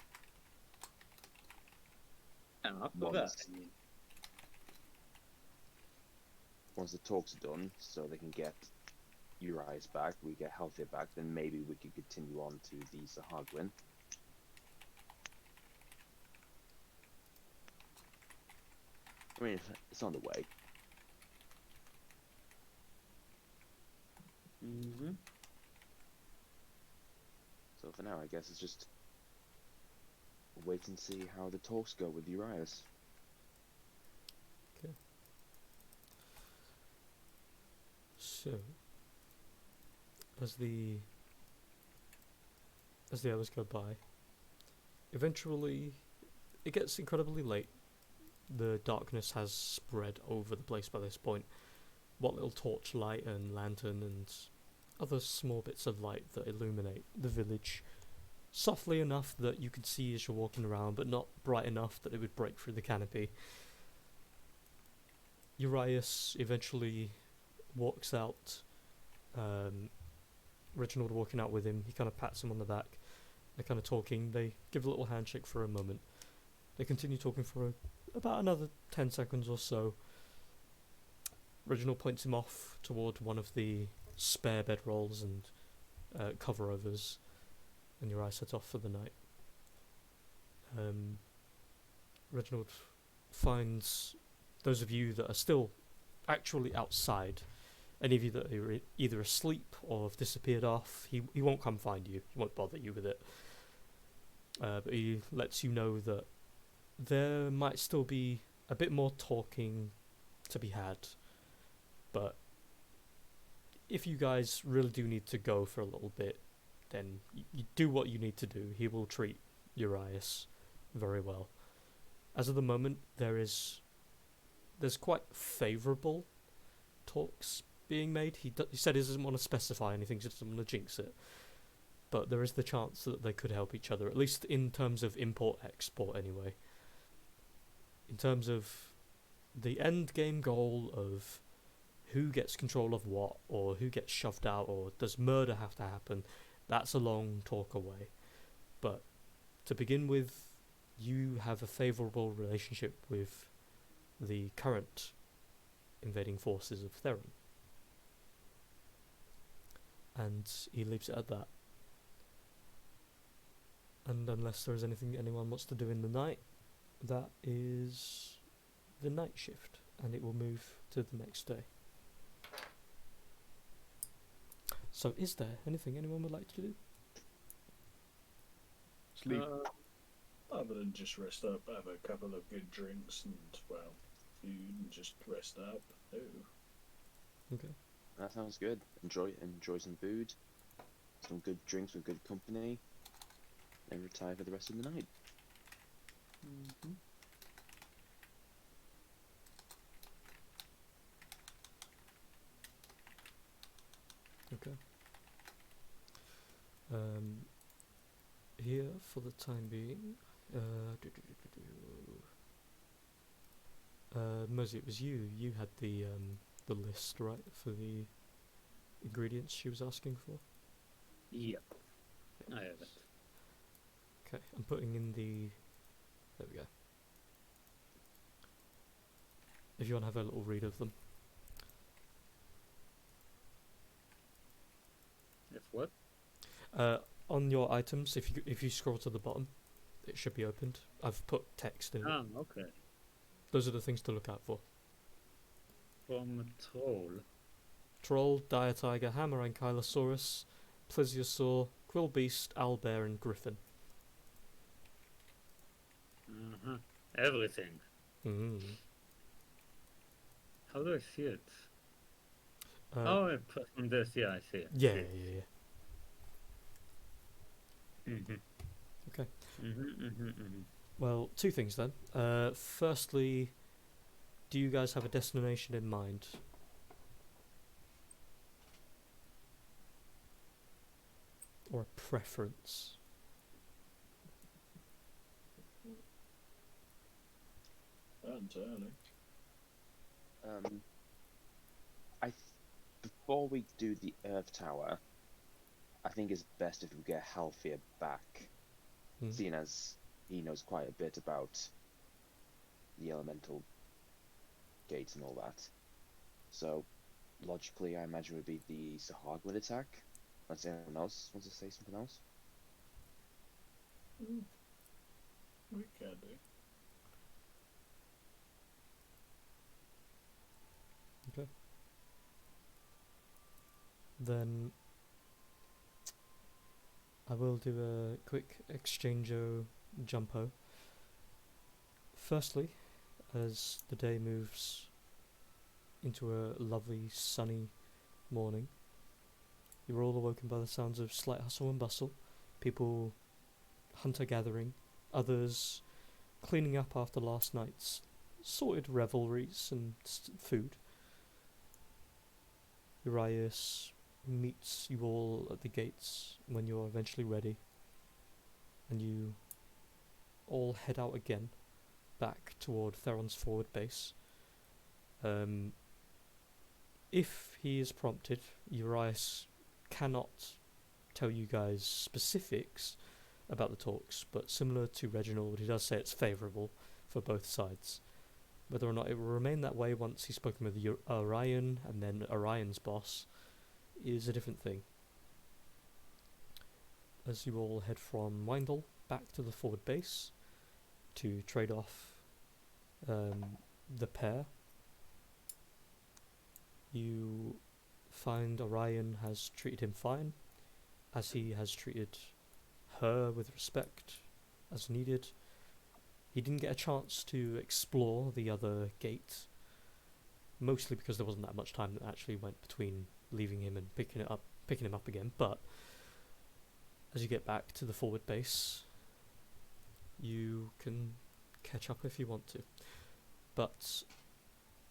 And after that, Once- I mean, Once the talks are done, so they can get Urias back, we get Halfir back, then maybe we could continue on to the Sahagwin. I mean, it's on the way. mm-hmm. So for now, I guess it's just wait and see how the talks go with Urias. So, as the hours go by, eventually it gets incredibly late. The darkness has spread over the place by this point. What little torchlight and lantern and other small bits of light that illuminate the village softly enough that you can see as you're walking around, but not bright enough that it would break through the canopy. Urias eventually walks out. Reginald walking out with him. He kind of pats him on the back. They're kind of talking. They give a little handshake for a moment. They continue talking for about another 10 seconds or so. Reginald points him off toward one of the spare bedrolls and cover-overs, and Urias sets off for the night. Reginald finds those of you that are still actually outside. Any of you that are either asleep or have disappeared off, he won't come find you. He won't bother you with it. But he lets you know that there might still be a bit more talking to be had. But if you guys really do need to go for a little bit, then you do what you need to do. He will treat Urias very well. As of the moment, there's quite favourable talks being made. He said he doesn't want to specify anything, just doesn't want to jinx it. But there is the chance that they could help each other, at least in terms of import-export anyway. In terms of the end game goal of who gets control of what, or who gets shoved out, or does murder have to happen, that's a long talk away. But to begin with, you have a favourable relationship with the current invading forces of Theron. And he leaves it at that. And unless there is anything anyone wants to do in the night, that is the night shift, and it will move to the next day. So is there anything anyone would like to do? Sleep. Other than just rest up, have a couple of good drinks and, well, food and just rest up. Ooh. Okay. That sounds good. Enjoy some food, some good drinks with good company, and retire for the rest of the night. Mhm. Okay. Here for the time being, Mosey, it was you. You had the list, right, for the ingredients she was asking for. Yep. I have it. Okay, I'm putting in the. There we go. If you want to have a little read of them. If what? On your items, if you scroll to the bottom, it should be opened. I've put text in it. Ah, okay. Those are the things to look out for. From a troll. Troll, dire tiger, hammer ankylosaurus, plesiosaur, quill beast, owlbear, and griffin. Uh-huh. Everything. Mm. How do I see it? Uh, I press on this. Yeah, I see it. yeah. Mm-hmm. Okay. Mm-hmm. Well, two things then. Firstly, do you guys have a destination in mind? Or a preference? Not entirely. Before we do the Earth Tower, I think it's best if we get Halfir back, seeing as he knows quite a bit about the elemental gates and all that. So, logically, I imagine it would be the Sahag would attack. Unless anyone else wants to say something else. We can do. Okay. Then I will do a quick exchange-o jumpo. Firstly, as the day moves into a lovely sunny morning, you're all awoken by the sounds of slight hustle and bustle, people hunter-gathering, others cleaning up after last night's sorted revelries and food. Urias meets you all at the gates when you're eventually ready, and you all head out again, back toward Theron's forward base. If he is prompted, Urias cannot tell you guys specifics about the talks, but similar to Reginald, he does say it's favourable for both sides. Whether or not it will remain that way once he's spoken with Orion and then Orion's boss is a different thing. As you all head from Windle back to the forward base to trade off the pair, you find Orion has treated him fine, as he has treated her with respect as needed. He didn't get a chance to explore the other gate, mostly because there wasn't that much time that actually went between leaving him and picking him up again. But as you get back to the forward base, you can catch up if you want to. But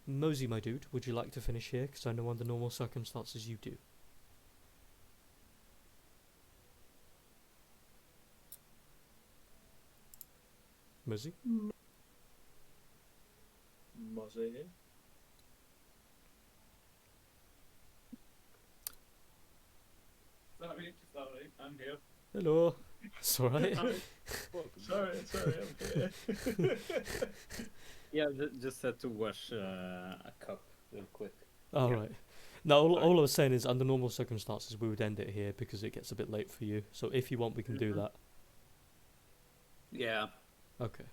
Mosey, my dude, would you like to finish here? Because I know under normal circumstances you do. Mosey? Mosey. Sorry, I'm here. Hello. It's alright. Sorry, I'm here. Yeah, just had to wash a cup real quick. Alright. No, all I was saying is under normal circumstances we would end it here because it gets a bit late for you. So if you want, we can do that. Yeah. Okay.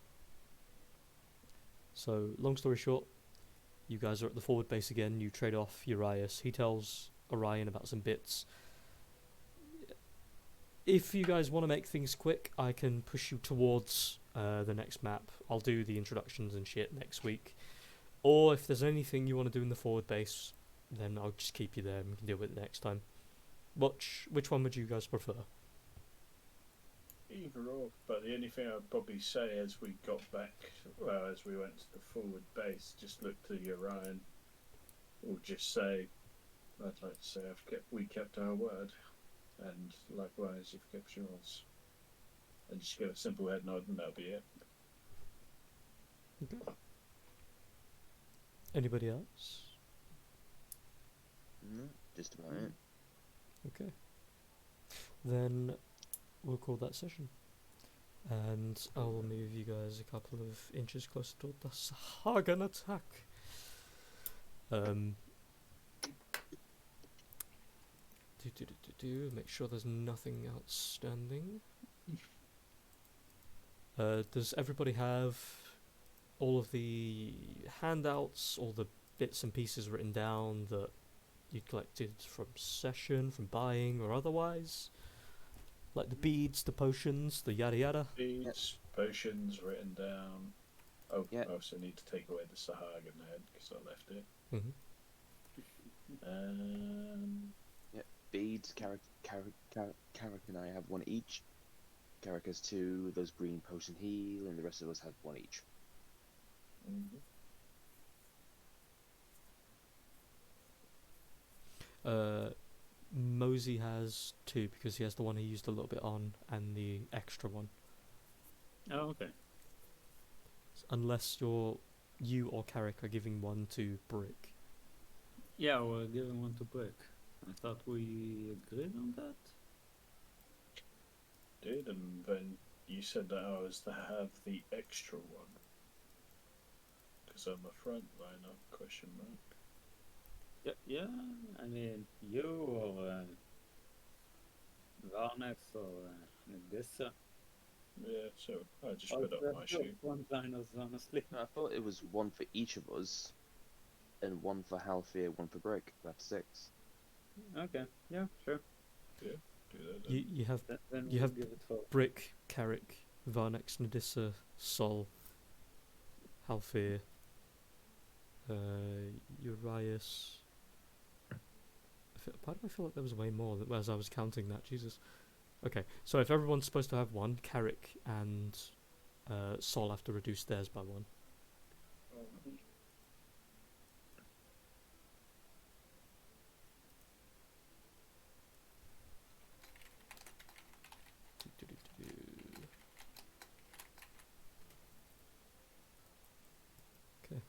So, long story short, you guys are at the forward base again. You trade off Urias. He tells Orion about some bits. If you guys want to make things quick, I can push you towards the next map. I'll do the introductions and shit next week. Or if there's anything you want to do in the forward base, then I'll just keep you there and we can deal with it next time. Which one would you guys prefer? Either or, but the only thing I'd probably say as we got back, well, as we went to the forward base, just look to Orion, or just say, I'd like to say we kept our word, and likewise you've kept yours, and just give a simple head nod, and that'll be it. Okay. Anybody else? No, just about it. Okay. Then we'll call that session. And I will move you guys a couple of inches closer to the Sahagan attack. Make sure there's nothing outstanding. Does everybody have all of the handouts, all the bits and pieces written down that you collected from session, from buying, or otherwise? Like the beads, the potions, the yada yada? Beads, potions written down. Oh, Yeah. I also need to take away the Sahagan head, because I left it. Mm-hmm. Beads, Carrick and I have one each. Carrick has two, those green potion heal, and the rest of us have one each. Mosey has two because he has the one he used a little bit on and the extra one. Oh, okay. Unless you or Carrick are giving one to Brick. Yeah, we're giving one to Brick. I thought we agreed on that. Did, and then you said that I was to have the extra one. Because I'm a frontliner, question mark. Yeah, I mean, you or Varnex or Atlesia. Yeah, so I just put up my shoe. Frontliners, honestly. No, I thought it was one for each of us, and one for Halfir, one for Brick. That's 6. Okay, yeah, sure. Do that then. You have Then You we'll have give it for. Brick, Carrick, Varnex, Nadissa, Sol, Halfir, Urias. Why do I feel like there was way more as I was counting that? Jesus. Okay, so if everyone's supposed to have one, Carrick and Sol have to reduce theirs by one. Okay.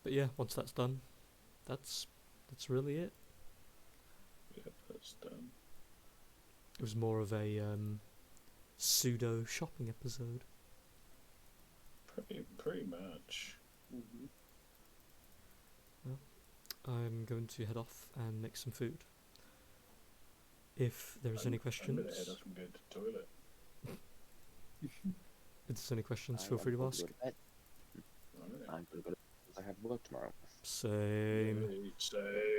But yeah, once that's done, that's really it. Yeah, that's done. It was more of a pseudo shopping episode. Pretty much. Mm-hmm. I'm going to head off and make some food. If there's any questions, I'm gonna head off and go to the toilet. if there's any questions, feel free to ask. I'm gonna go to bed. I have work tomorrow. Same. Say